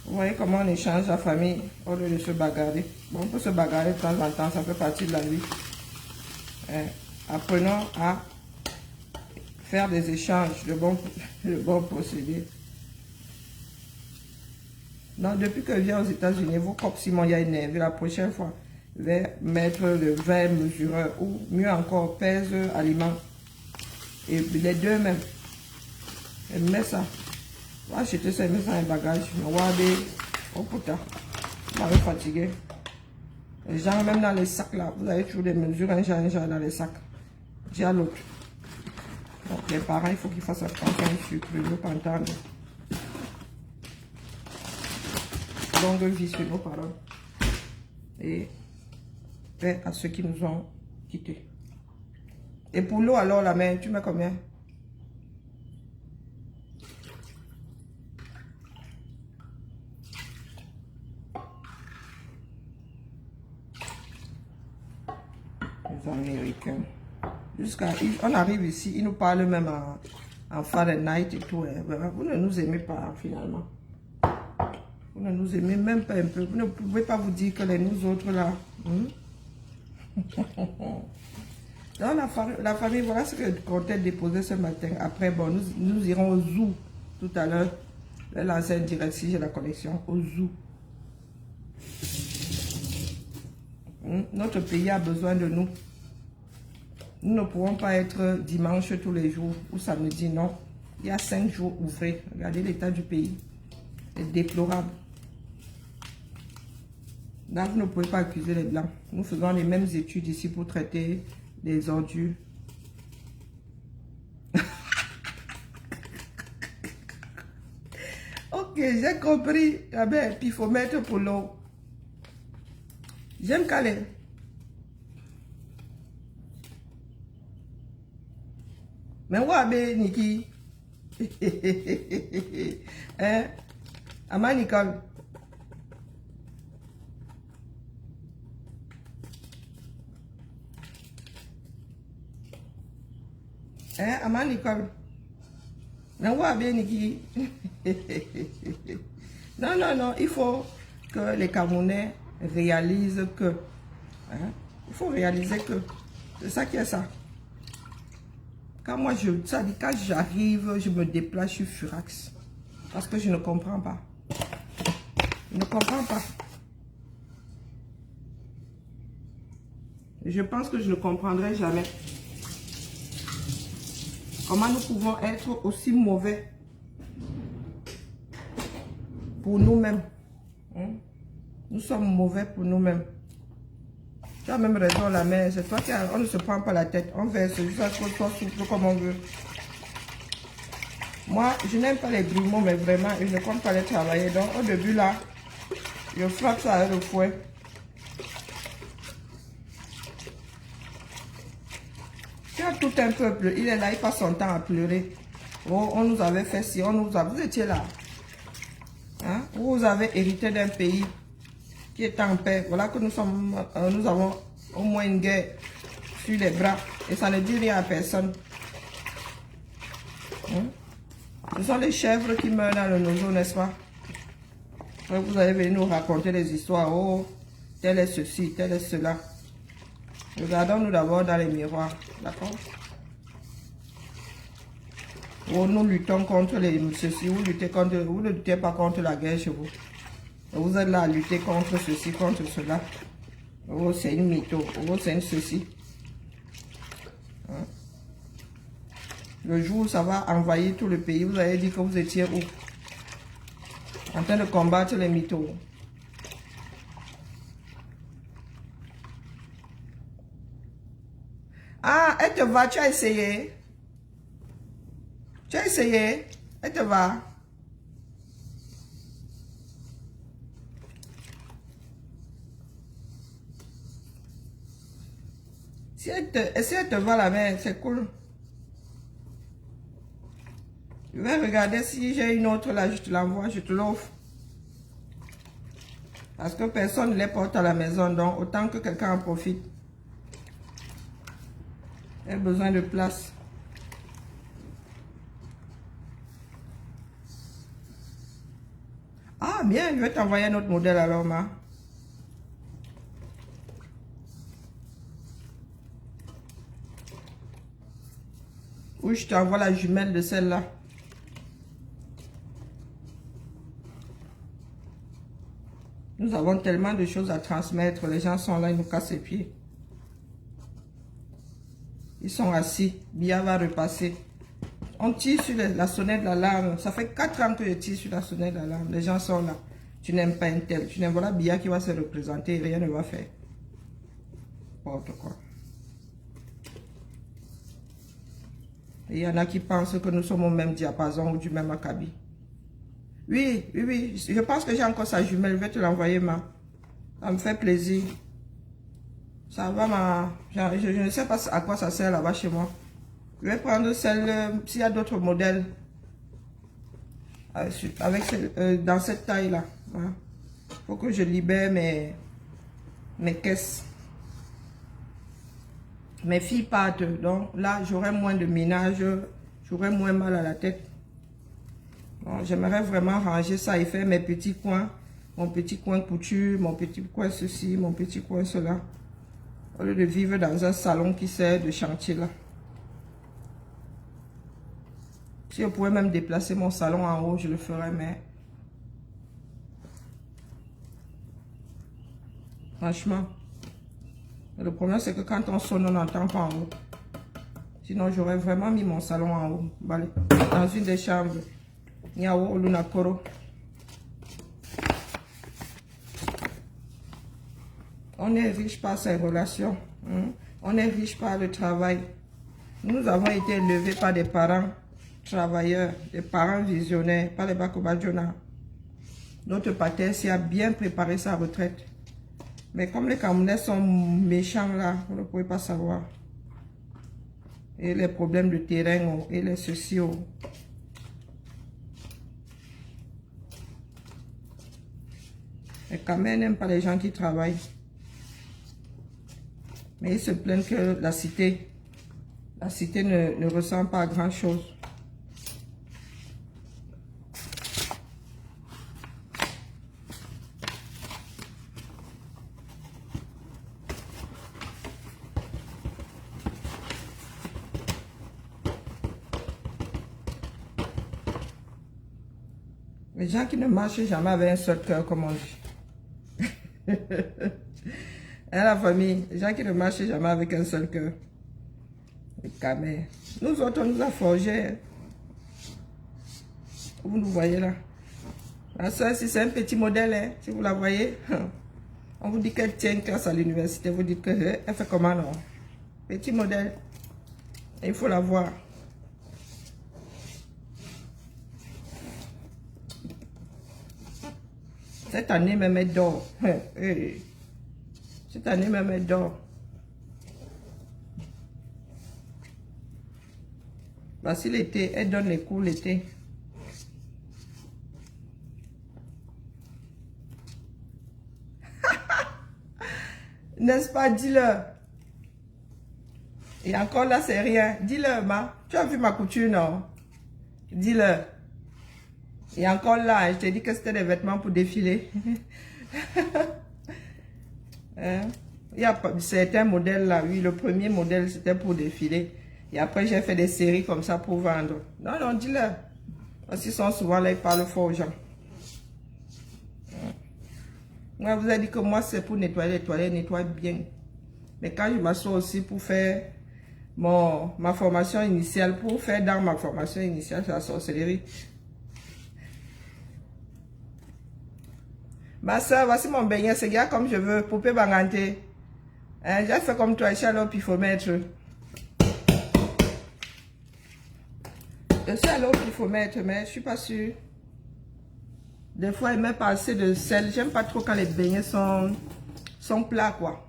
Vous voyez comment on échange la famille au lieu de se bagarrer. Bon, on peut se bagarrer de temps en temps, ça fait partie de la vie. Apprenons à faire des échanges, de bons procédés. Donc, depuis que je viens aux États-Unis, vous, comme Simon y a énervé, la prochaine fois, je vais mettre le verre mesureur ou mieux encore, pèse aliments. Et les deux même. Et mets ça. On va acheter ça et mettre ça dans les bagages. On va aller au putain. On va être fatigué. Les gens, même dans les sacs là, vous avez toujours des mesures, un genre dans les sacs. J'ai à l'autre. Donc les parents, il faut qu'ils fassent attention au sucre. Je ne veux pas entendre. Longue vie sur nos parents. Et paix à ceux qui nous ont quittés. Et pour l'eau, alors, la main, tu mets combien? Les Américains. Jusqu'à... On arrive ici, ils nous parlent même en Fahrenheit et tout. Vous ne nous aimez pas, finalement. Vous ne nous aimez même pas un peu. Vous ne pouvez pas vous dire que les nous autres, là... Dans la famille, voilà ce que je comptais déposer ce matin. Après, bon, nous irons au zoo tout à l'heure. Je vais lancer une direct si j'ai la connexion. Au zoo. Notre pays a besoin de nous. Nous ne pourrons pas être dimanche tous les jours ou samedi, non. Il y a 5 jours ouvrés. Regardez l'état du pays. C'est déplorable. Là, vous ne pouvez pas accuser les Blancs. Nous faisons les mêmes études ici pour traiter les ordures. Ok, j'ai compris. Ah ben, puis il faut mettre pour l'eau. J'aime caler. Mais ouais, ben, Niki. Hein? Ama Nicole. Hein, Ama Nicole. Mais ouais, ben, Niki. Non, non, non, il faut que les Camerounais réalisent que. Hein? Il faut réaliser que. C'est ça qui est ça. Quand moi, quand j'arrive, je me déplace, je suis furax. Parce que je ne comprends pas. Je ne comprends pas. Je pense que je ne comprendrai jamais. Comment nous pouvons être aussi mauvais pour nous-mêmes. Nous sommes mauvais pour nous-mêmes. Tu as même raison, la mère. C'est toi qui on ne se prend pas la tête. On verse juste à ce que toi souffle comme on veut. Moi, je n'aime pas les grumeaux, mais vraiment, je ne compte pas les travailler. Donc, au début, là, je frappe ça avec le fouet. Tu as tout un peuple, il est là, il passe son temps à pleurer. Oh, on nous avait fait ci, on nous a... Vous étiez là. Hein? Vous avez hérité d'un pays qui est en paix. Voilà que nous avons au moins une guerre sur les bras. Et ça ne dit rien à personne. Ce sont les chèvres qui meurent dans le nozo, n'est-ce pas? Vous allez venir nous raconter les histoires. Oh, tel est ceci, tel est cela. Regardons-nous d'abord dans les miroirs. D'accord? Oh, nous luttons contre les ceci. Vous ne luttez pas contre la guerre chez vous. Vous êtes là à lutter contre ceci, contre cela. Oh, c'est une mytho. Oh, c'est une ceci. Hein? Le jour où ça va envahir tout le pays, vous allez dire que vous étiez où? En train de combattre les mythos. Ah, elle te va, tu as essayé? Tu as essayé? Elle te va? Si elle te va la main, c'est cool. Je vais regarder si j'ai une autre là, je te l'envoie, je te l'offre. Parce que personne ne les porte à la maison, donc autant que quelqu'un en profite. J'ai besoin de place. Ah bien, je vais t'envoyer un autre modèle alors, ma. Ou je t'envoie la jumelle de celle-là. Nous avons tellement de choses à transmettre. Les gens sont là, ils nous cassent les pieds. Ils sont assis. Bia va repasser. On tire sur la sonnette d'alarme. Ça fait 4 ans que je tire sur la sonnette d'alarme. Les gens sont là. Tu n'aimes pas un tel. Tu n'aimes pas Bia qui va se représenter. Rien ne va faire. N'importe quoi. Et il y en a qui pensent que nous sommes au même diapason ou du même acabit. Oui, oui, oui. Je pense que j'ai encore sa jumelle. Je vais te l'envoyer, ma. Ça me fait plaisir. Ça va, ma. Je ne sais pas à quoi ça sert là-bas chez moi. Je vais prendre celle, s'il y a d'autres modèles. Avec dans cette taille-là. Il faut que je libère mes caisses. Mes filles partent. Donc là, j'aurai moins de ménage. J'aurai moins mal à la tête. J'aimerais vraiment ranger ça et faire mes petits coins. Mon petit coin couture, mon petit coin ceci, mon petit coin cela. Au lieu de vivre dans un salon qui sert de chantier là. Si je pouvais même déplacer mon salon en haut, je le ferais, mais... Franchement. Le problème, c'est que quand on sonne, on n'entend pas en haut. Sinon, j'aurais vraiment mis mon salon en haut. Allez, dans une des chambres. Niao Lunakoro. On est riche par ses relations. On est riche par le travail. Nous avons été élevés par des parents travailleurs, des parents visionnaires, par les Bakobadjona. Notre pater s'y a bien préparé sa retraite. Mais comme les Camerounais sont méchants là, vous ne pouvez pas savoir. Et les problèmes de terrain, et les sociaux. Les Camerounais n'aiment pas les gens qui travaillent. Mais ils se plaignent que la cité ne ressent pas grand chose. Les gens qui ne marchent jamais avec un seul cœur, comme on dit. Hein, la famille, les gens qui ne marchent jamais avec un seul cœur. Les camés. Nous autres, on nous a forgés. Vous nous voyez là. La soeur, si c'est un petit modèle, hein, si vous la voyez, on vous dit qu'elle tient une classe à l'université. Vous dites qu'elle fait comment, non? Petit modèle. Il faut la voir. Cette année, même elle dort. Cette année, même elle dort. Voici l'été, elle donne les cours l'été. N'est-ce pas? Dis-le. Et encore là, c'est rien. Dis-le, ma. Tu as vu ma couture, non? Dis-le. Et encore là, je t'ai dit que c'était des vêtements pour défiler. Hein? Il y a certains modèles là, oui, le premier modèle c'était pour défiler. Et après j'ai fait des séries comme ça pour vendre. Non, non, dis-le. Parce qu'ils sont souvent là, ils parlent fort aux gens. Moi, vous avez dit que moi c'est pour nettoyer les toilettes, nettoie bien. Mais quand je m'assois aussi pour faire ma formation initiale, pour faire dans ma formation initiale, c'est la sorcellerie. Ma soeur, voici mon beignet, c'est gars comme je veux, poupée bangante. Hein, j'ai fait comme toi, ici à l'opifomètre. Je suis à l'opifomètre, mais je suis pas sûre. Des fois, il met pas assez de sel. J'aime pas trop quand les beignets sont plats, quoi.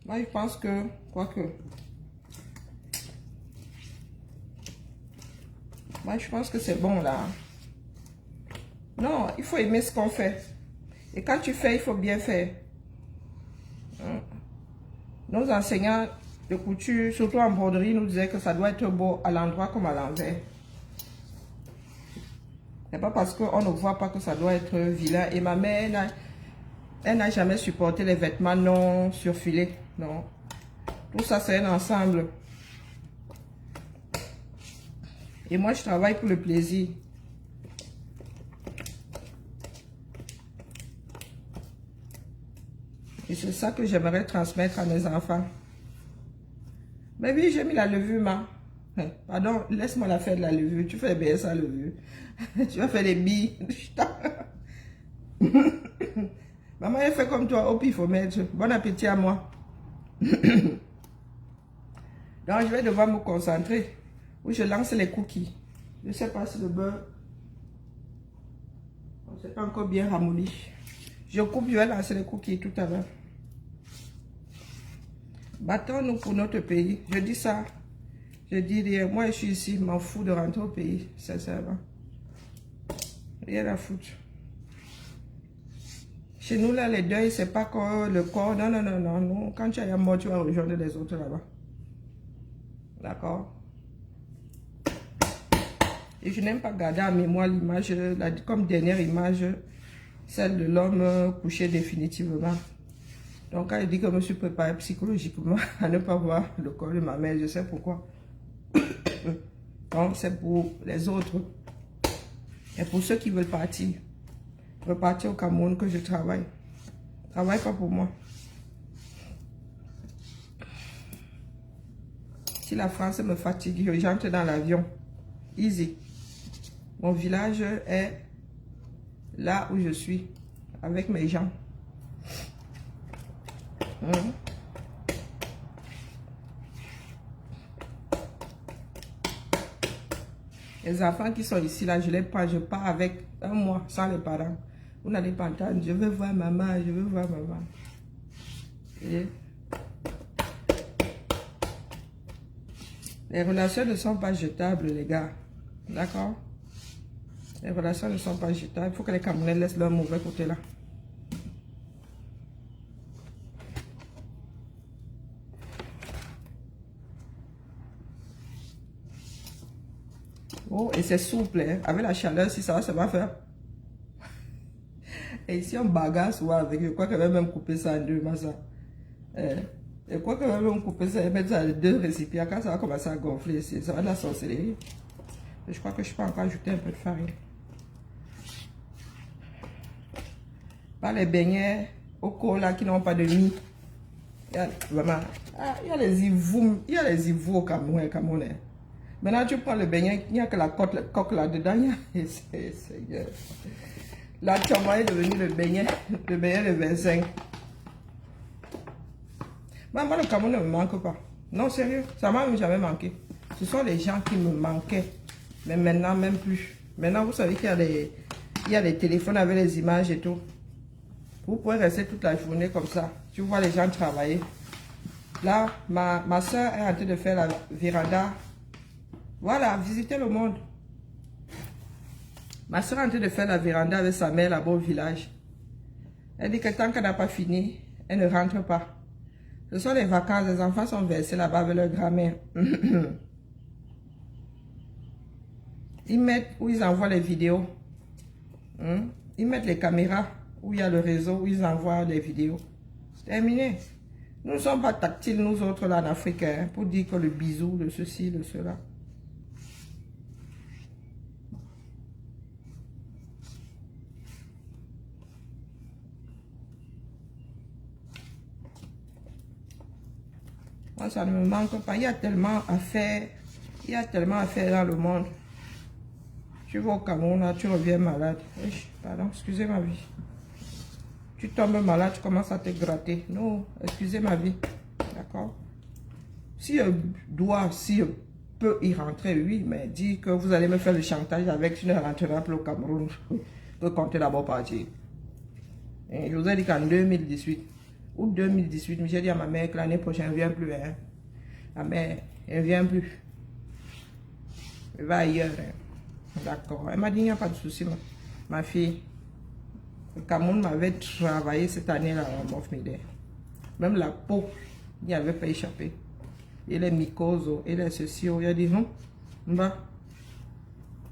Moi, je pense que, quoique. Moi, je pense que c'est bon, là. Non, il faut aimer ce qu'on fait. Et quand tu fais, il faut bien faire. Nos enseignants de couture, surtout en broderie, nous disaient que ça doit être beau à l'endroit comme à l'envers. C'est pas parce qu'on ne voit pas que ça doit être vilain. Et ma mère, elle n'a jamais supporté les vêtements non surfilés. Non. Tout ça, c'est un ensemble. Et moi, je travaille pour le plaisir. Et c'est ça que j'aimerais transmettre à mes enfants. Mais oui, j'ai mis la levure, ma. Pardon, laisse-moi la faire de la levure. Tu fais bien ça, levure. Tu vas faire les billes. Maman, elle fait comme toi. Au pif, il faut mettre. Bon appétit à moi. Donc, je vais devoir me concentrer. Où je lance les cookies. Je ne sais pas si le beurre... C'est pas encore bien ramolli. Je coupe, je vais lancer les cookies tout à l'heure. Battons-nous pour notre pays. Je dis ça. Je dis rien. Moi, je suis ici. Je m'en fous de rentrer au pays. Sincèrement. Rien à foutre. Chez nous, là, les deuils, c'est pas que le corps. Non, non, non, non, non. Quand tu as mort, tu vas rejoindre les autres là-bas. D'accord? Et je n'aime pas garder en mémoire l'image, comme dernière image, celle de l'homme couché définitivement. Donc, quand je dis que je me suis préparé psychologiquement à ne pas voir le corps de ma mère, je sais pourquoi. Donc, c'est pour les autres. Et pour ceux qui veulent partir. Repartir au Cameroun que je travaille. Je travaille pas pour moi. Si la France me fatigue, j'entre dans l'avion. Easy. Mon village est là où je suis, avec mes gens. Les enfants qui sont ici, là, je les prends, je pars avec un mois sans les parents. Vous n'allez pas entendre, je veux voir maman, je veux voir maman. Et les relations ne sont pas jetables, les gars. D'accord? Les relations ne sont pas jetables. Il faut que les Camerounais laissent leur mauvais côté là. Oh, et c'est souple, hein? Avec la chaleur, si ça va faire. Et ici, on bagarre souvent avec. Je crois qu'elle va même couper ça en deux, ma soeur. Je crois qu'elle va même couper ça et mettre ça en deux récipients. Quand ça va commencer à gonfler, ça va de la sorcellerie. Je crois que je peux encore ajouter un peu de farine. Pas les beignets au cola qui n'ont pas de mie. Il y a les ivous au Cameroun. Maintenant, tu prends le beignet, il n'y a que la coque là-dedans. La tchamba est devenu le beignet de 25. Moi, le Cameroun ne me manque pas. Non, sérieux, ça m'a même jamais manqué. Ce sont les gens qui me manquaient. Mais maintenant, même plus. Maintenant, vous savez qu'il y a des téléphones avec les images et tout. Vous pouvez rester toute la journée comme ça. Tu vois les gens travailler. Là, ma soeur est en train de faire la véranda. Voilà, visiter le monde. Ma soeur est en train de faire la véranda avec sa mère là-bas au village. Elle dit que tant qu'elle n'a pas fini, elle ne rentre pas. Ce sont les vacances, les enfants sont versés là-bas avec leur grand-mère. Ils mettent où ils envoient les vidéos. Ils mettent les caméras où il y a le réseau, où ils envoient les vidéos. C'est terminé. Nous ne sommes pas tactiles, nous autres, là, en Afrique, hein, pour dire que le bisou, le ceci, le cela. Moi, ça ne me manque pas. Il y a tellement à faire. Il y a tellement à faire dans le monde. Tu vas au Cameroun, là, tu reviens malade. Pardon, excusez ma vie. Tu tombes malade, tu commences à te gratter. Non, excusez ma vie. D'accord? Si je dois, si je peux y rentrer, oui, mais dis que vous allez me faire le chantage avec, tu ne rentreras plus au Cameroun. Je peux compter d'abord partir. Et je vous ai dit qu'en 2018, ou 2018, j'ai dit à ma mère que l'année prochaine, elle ne vient plus. Hein. Ma mère, elle ne vient plus. Elle va ailleurs. Hein. D'accord. Elle m'a dit, il n'y a pas de souci, ma fille. Le Cameroun m'avait travaillé cette année-là en Mofmide. Même la peau, il n'y avait pas échappé. Et les mycoses, et les ceci, il a dit, non, bah.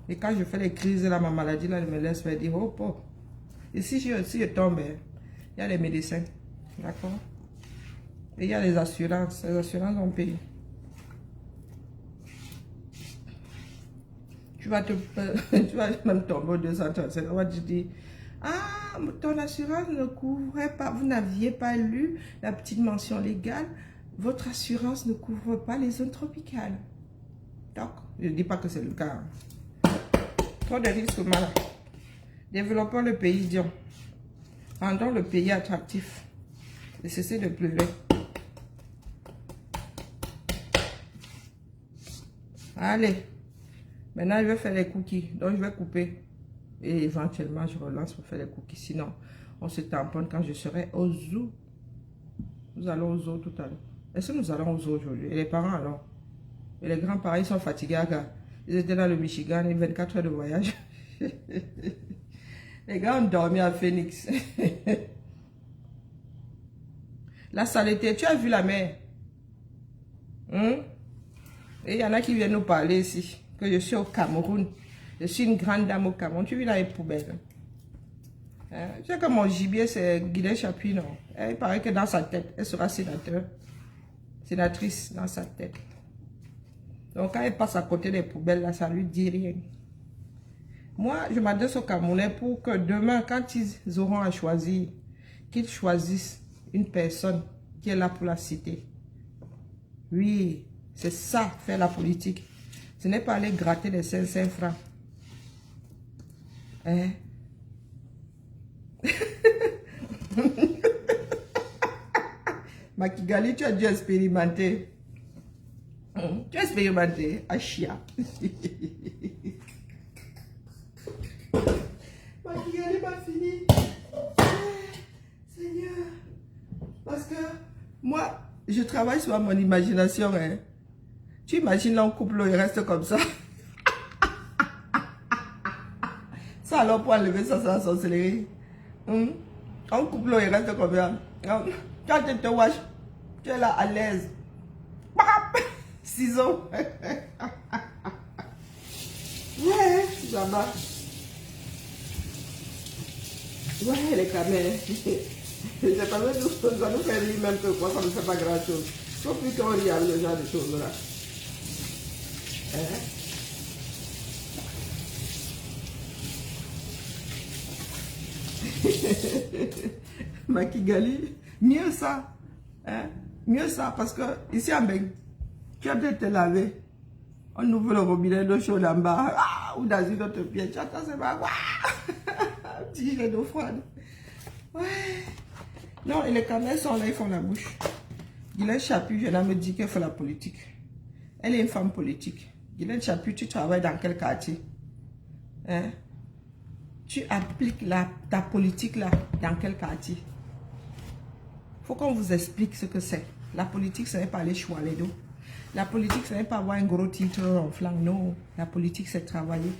Et quand je fais les crises, là, ma maladie, là, elle me laisse faire dire, oh, oh. Et si je tombe, il y a les médecins. D'accord? Et il y a les assurances. Les assurances ont payé. Tu vas même tomber au 237. On va te dire, ah, ton assurance ne couvrait pas, vous n'aviez pas lu la petite mention légale, votre assurance ne couvre pas les zones tropicales. Donc, je ne dis pas que c'est le cas. Trop de risques malades. Développons le pays, disons. Rendons le pays attractif. Et cessez de pleurer. Allez. Maintenant, je vais faire les cookies. Donc, je vais couper. Et éventuellement, je relance pour faire les cookies. Sinon, on se tamponne quand je serai au zoo. Nous allons au zoo tout à l'heure. Est-ce que nous allons au zoo aujourd'hui? Et les parents, alors? Et les grands-parents, ils sont fatigués. Ils étaient dans le Michigan, et 24 heures de voyage. Les gars ont dormi à Phoenix. La saleté, tu as vu la mer? Et il y en a qui viennent nous parler ici. Que je suis au Cameroun. Je suis une grande dame au Cameroun. Tu vis dans les poubelles. Hein? Tu sais que mon gibier, c'est Guillet Chapuis, non? Il paraît que dans sa tête, elle sera sénatrice dans sa tête. Donc quand elle passe à côté des poubelles, là, ça ne lui dit rien. Moi, je m'adresse aux Camerounais pour que demain, quand ils auront à choisir, qu'ils choisissent une personne qui est là pour la cité. Oui, c'est ça, faire la politique. Ce n'est pas aller gratter les 500 francs. Hein? Makigali, tu as dû expérimenter. Tu as expérimenté, Achia. Makigali m'a fini. Seigneur. Parce que moi, je travaille sur mon imagination. Hein. Tu imagines là, un couple, il reste comme ça. Ça alors pour enlever ça, c'est la sorcellerie. Un couple, il reste comme ça. Tu as te wash. Tu es là à l'aise. Ciseaux. Ouais, ça va. Ouais, les caméras. C'est pas vrai, ça nous fait rire même que quoi, ça ne fait pas grand chose. Sauf plus qu'on rit avec le genre de choses là. Makigali, mieux ça. Hein? Mieux ça, parce que ici en Beng, tu as peut-être te laver. On ouvre le robinet d'eau chaude en bas, ou dans une autre pièce. Tu attends, c'est pas. Un petit jet d'eau froide. Ouais. Non, et les caméras sont là, ils font la bouche. Guylaine Chapuis, je me dit qu'elle fait la politique. Elle est une femme politique. Guylaine Chapuis, tu travailles dans quel quartier? Hein? Tu appliques ta politique là, dans quel quartier? Il faut qu'on vous explique ce que c'est. La politique, ce n'est pas aller choualer d'eau. La politique, ce n'est pas avoir un gros titre en flanc. Non, la politique, c'est travailler.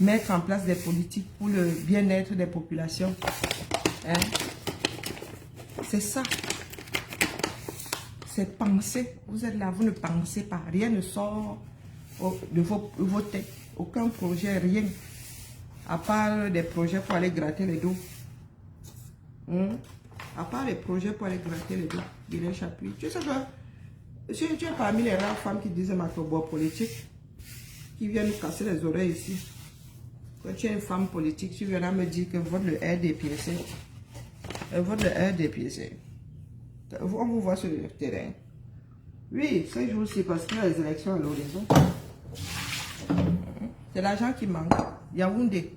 Mettre en place des politiques pour le bien-être des populations. Hein? C'est ça. C'est penser. Vous êtes là, vous ne pensez pas. Rien ne sort de vos têtes. Aucun projet, rien. À part des projets pour aller gratter les dos. À part les projets pour aller gratter les dos. Guilherme Chapuis. Tu sais que tu es parmi les rares femmes qui disent macrobois politique. Qui viennent nous casser les oreilles ici. Quand tu es une femme politique, tu viens me dire que vote le RDPC. Vote le RDPC. On vous voit sur le terrain. Oui, ce jour-ci, parce qu'il y a les élections à l'horizon. C'est l'argent qui manque. Yaoundé,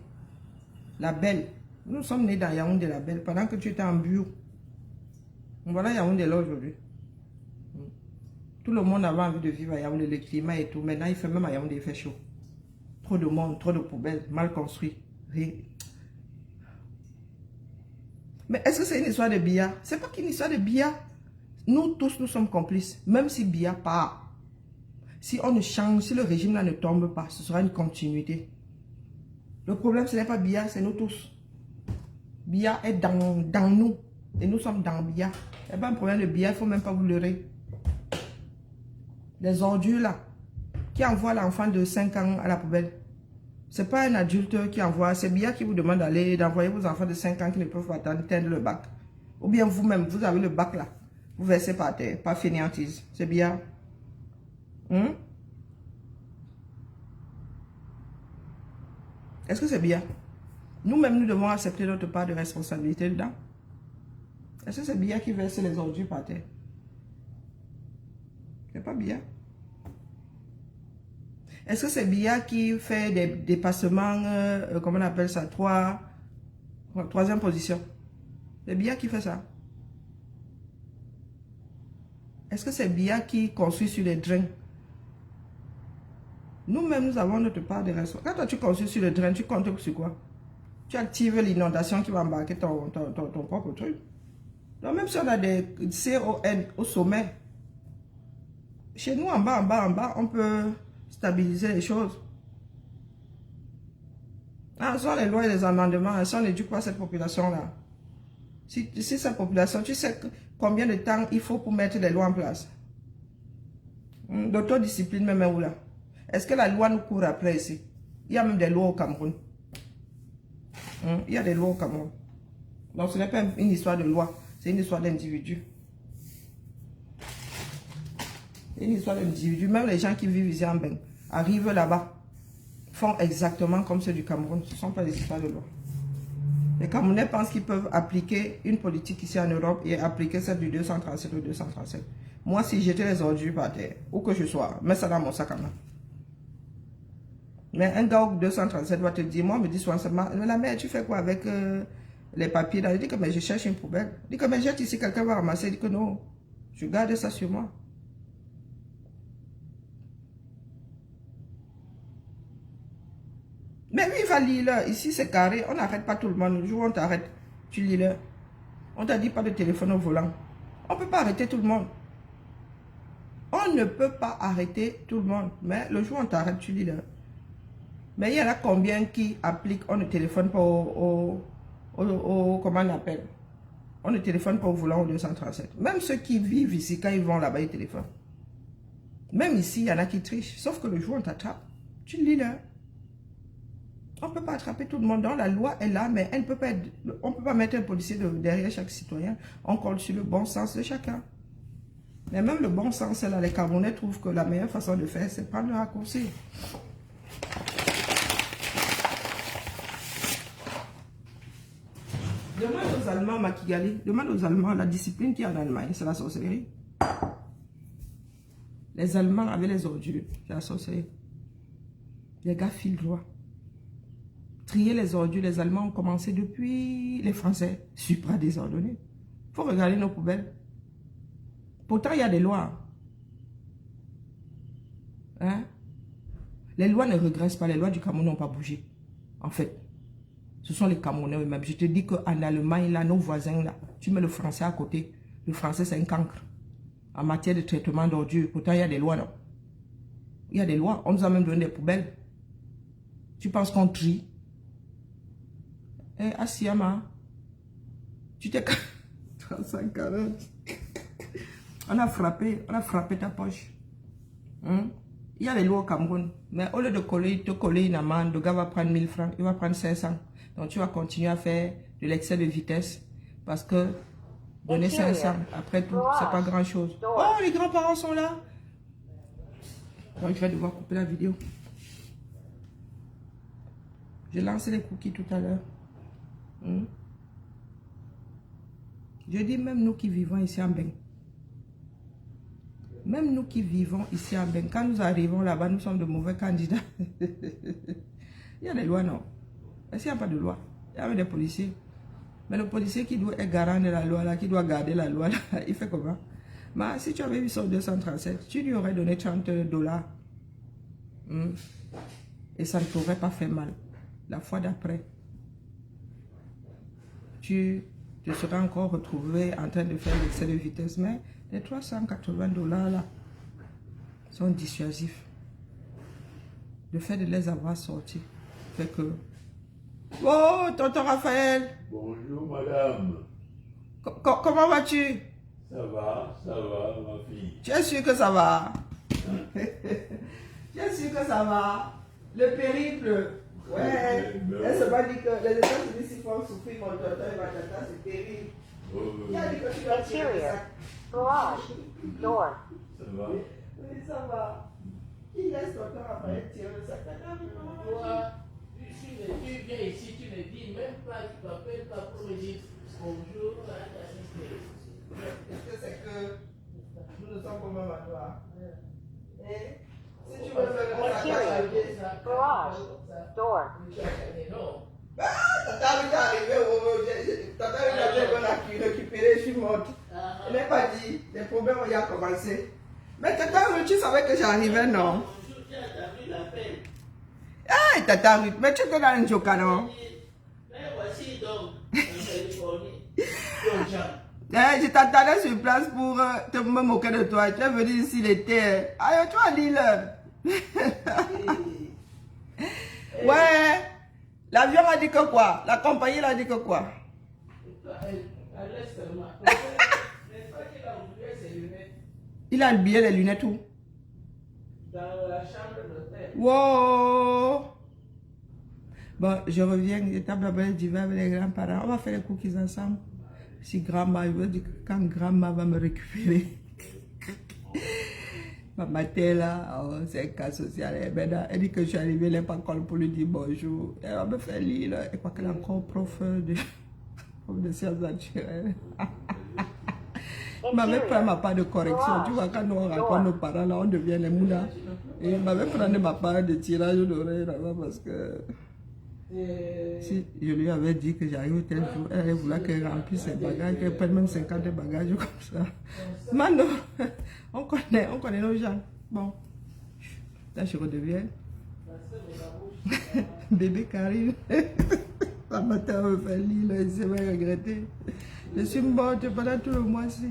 la belle. Nous sommes nés dans Yaoundé, la belle, pendant que tu étais en bureau. Voilà Yaoundé là aujourd'hui. Tout le monde avait envie de vivre à Yaoundé, le climat et tout. Maintenant, il fait même à Yaoundé, il fait chaud. Trop de monde, trop de poubelles, mal construit. Rien. Mais est-ce que c'est une histoire de Biya? C'est pas qu'une histoire de Biya. Nous tous, nous sommes complices. Même si Biya part. Si on ne change, si le régime là ne tombe pas, ce sera une continuité. Le problème, ce n'est pas Biya, c'est nous tous. Biya est dans nous. Et nous sommes dans Biya. Il n'y a pas un problème de Biya, il ne faut même pas vous leurrer. Les ordures là, qui envoient l'enfant de 5 ans à la poubelle. Ce n'est pas un adulte qui envoie, c'est Biya qui vous demande d'envoyer vos enfants de 5 ans qui ne peuvent pas atteindre le bac. Ou bien vous-même, vous avez le bac là. Vous versez par terre, par fainéantise. C'est Biya. Est-ce que c'est Biya? Nous-mêmes, nous devons accepter notre part de responsabilité dedans. Est-ce que c'est Biya qui verse les ordures par terre? C'est pas Biya. Est-ce que c'est Biya qui fait des dépassements, comment on appelle ça, troisième position? C'est Biya qui fait ça. Est-ce que c'est Biya qui construit sur les drains? Nous-mêmes, nous avons notre part de responsabilité. Quand toi, tu construis sur le drain, tu comptes sur quoi? Tu actives l'inondation qui va embarquer ton propre truc. Donc, même si on a des CON au sommet, chez nous, en bas, on peut stabiliser les choses. Ah, ce sont les lois et les amendements. Si on n'éduque pas cette population-là, si cette population, tu sais combien de temps il faut pour mettre les lois en place? L'autodiscipline même est où là? Est-ce que la loi nous court après ici? Il y a même des lois au Cameroun. Il y a des lois au Cameroun. Donc ce n'est pas une histoire de loi, c'est une histoire d'individu. C'est une histoire d'individu. Même les gens qui vivent ici en Beng arrivent là-bas, font exactement comme ceux du Cameroun. Ce ne sont pas des histoires de loi. Les Camerounais pensent qu'ils peuvent appliquer une politique ici en Europe et appliquer celle du 237 ou 237. Moi, si j'étais les ordures par terre, où que je sois, mets ça dans mon sac à main. Mais un gars au 237 va te dire, moi, me dit souvent, mais la mère, tu fais quoi avec les papiers là? Je dis que mais je cherche une poubelle. Je dis que mais jette ici, quelqu'un va ramasser. Je dis que non, je garde ça sur moi. Mais oui, il va lire là. Ici, c'est carré. On n'arrête pas tout le monde. Le jour où on t'arrête, tu lis là. On t'a dit pas de téléphone au volant. On ne peut pas arrêter tout le monde. On ne peut pas arrêter tout le monde. Mais le jour où on t'arrête, tu lis là. Mais il y en a combien qui appliquent, on ne téléphone pas au comment on appelle? On ne téléphone pas au volant au 237. Même ceux qui vivent ici, quand ils vont là-bas, ils téléphonent. Même ici, il y en a qui trichent. Sauf que le jour où on t'attrape, tu lis là. On ne peut pas attraper tout le monde. Donc la loi est là, mais elle ne peut pas être, on ne peut pas mettre un policier derrière chaque citoyen. On compte sur le bon sens de chacun. Mais même le bon sens, là, les Camerounais trouvent que la meilleure façon de faire, c'est prendre le raccourci. Demande aux Allemands, Makigali, demande aux Allemands la discipline qu'il y a en Allemagne, c'est la sorcellerie. Les Allemands avaient les ordures, c'est la sorcellerie. Les gars filent droit. Trier les ordures, les Allemands ont commencé depuis les Français, supra désordonnés. Il faut regarder nos poubelles. Pourtant, il y a des lois. Hein? Les lois ne regressent pas, les lois du Cameroun n'ont pas bougé. En fait. Ce sont les Camerounais eux-mêmes. Je te dis qu'en Allemagne, là, nos voisins, là, tu mets le français à côté. Le français, c'est un cancre. En matière de traitement d'ordures. Pourtant, il y a des lois, non? Il y a des lois. On nous a même donné des poubelles. Tu penses qu'on trie? Eh, Asiama, tu t'es... 35-40. On a frappé ta poche. Hein? Il y a les lois au Cameroun. Mais au lieu de te coller une amende, le gars va prendre 1000 francs, il va prendre 500. Donc tu vas continuer à faire de l'excès de vitesse. Parce que donner 500, après tout, c'est pas grand chose. Oh, les grands-parents sont là. Donc je vais devoir couper la vidéo. J'ai lancé les cookies tout à l'heure. Je dis même nous qui vivons ici en Beng. Même nous qui vivons ici en Beng, quand nous arrivons là-bas, nous sommes de mauvais candidats. Il y a des lois, non? Est-ce qu'il n'y a pas de loi? Il y a des policiers. Mais le policier qui doit être garant de la loi, là, qui doit garder la loi, là, il fait comment? Mais si tu avais vu son 237, tu lui aurais donné $30. Et ça ne t'aurait pas fait mal. La fois d'après, tu te seras encore retrouvé en train de faire l'excès de vitesse. Mais les $380 là sont dissuasifs. Le fait de les avoir sortis fait que... Oh, tonton Raphaël! Bonjour madame. Comment vas-tu? Ça va, ma fille. Tu es sûr que ça va? Tu es sûr que ça va? Le périple, ouais. Elle se va dire que les États-Unis s'y font souffrir, mon tonton et ma tata, c'est terrible. Il a dit que tu vas tirer le sac. Garage, door. Ça va? Oui, ça va. Qui laisse tonton Raphaël tirer le sac? Toi, tu viens ici, tu ne dis même pas, tu t'appelles pas pour me dire bonjour à l'assistance. Est-ce que c'est que nous ne sommes pas même à toi? Et si tu veux faire le sac, Garage, door. Tata est arrivé, Tata est récupéré, je suis morte. Elle n'est pas dit, les problèmes ont déjà commencé. Mais Tata, tu savais que j'arrivais, non? Ah, Tata, mais tu étais dans un joker, non? Mais voici donc, je t'attendais sur place pour me moquer de toi. Tu es venu ici l'été. Allez, tu vas lire. Ouais. L'avion a dit que quoi? La compagnie a dit que quoi? Il a oublié les lunettes où? Dans la chambre d'hôtel. Wow! Bon, je reviens. Étape d'abord, je vais avec les grands-parents. On va faire les cookies ensemble. Si grand-mère, je veux dire que quand grand-mère va me récupérer. Ma tête là, oh, c'est un cas social. Elle dit que je suis arrivée, elle n'est pas encore pour lui dire bonjour. Elle va me faire lire. Et quoi qu'elle est encore prof de sciences naturelles. Elle m'avait pris ma part de correction. Tu vois, quand nous raconte nos parents, là, on devient les mounas. Et elle m'avait pris ma part de tirage d'oreille là-bas parce que si je lui avais dit que j'arrive tel jour, elle allait vouloir qu'elle remplisse ses bagages, qu'elle prenne même 50 bagages comme ça. Maintenant, on connaît nos gens. Bon, là je redeviens bébé Karine. La matin, on me fait lire, elle s'est regretté. Je suis morte pendant tout le mois-ci.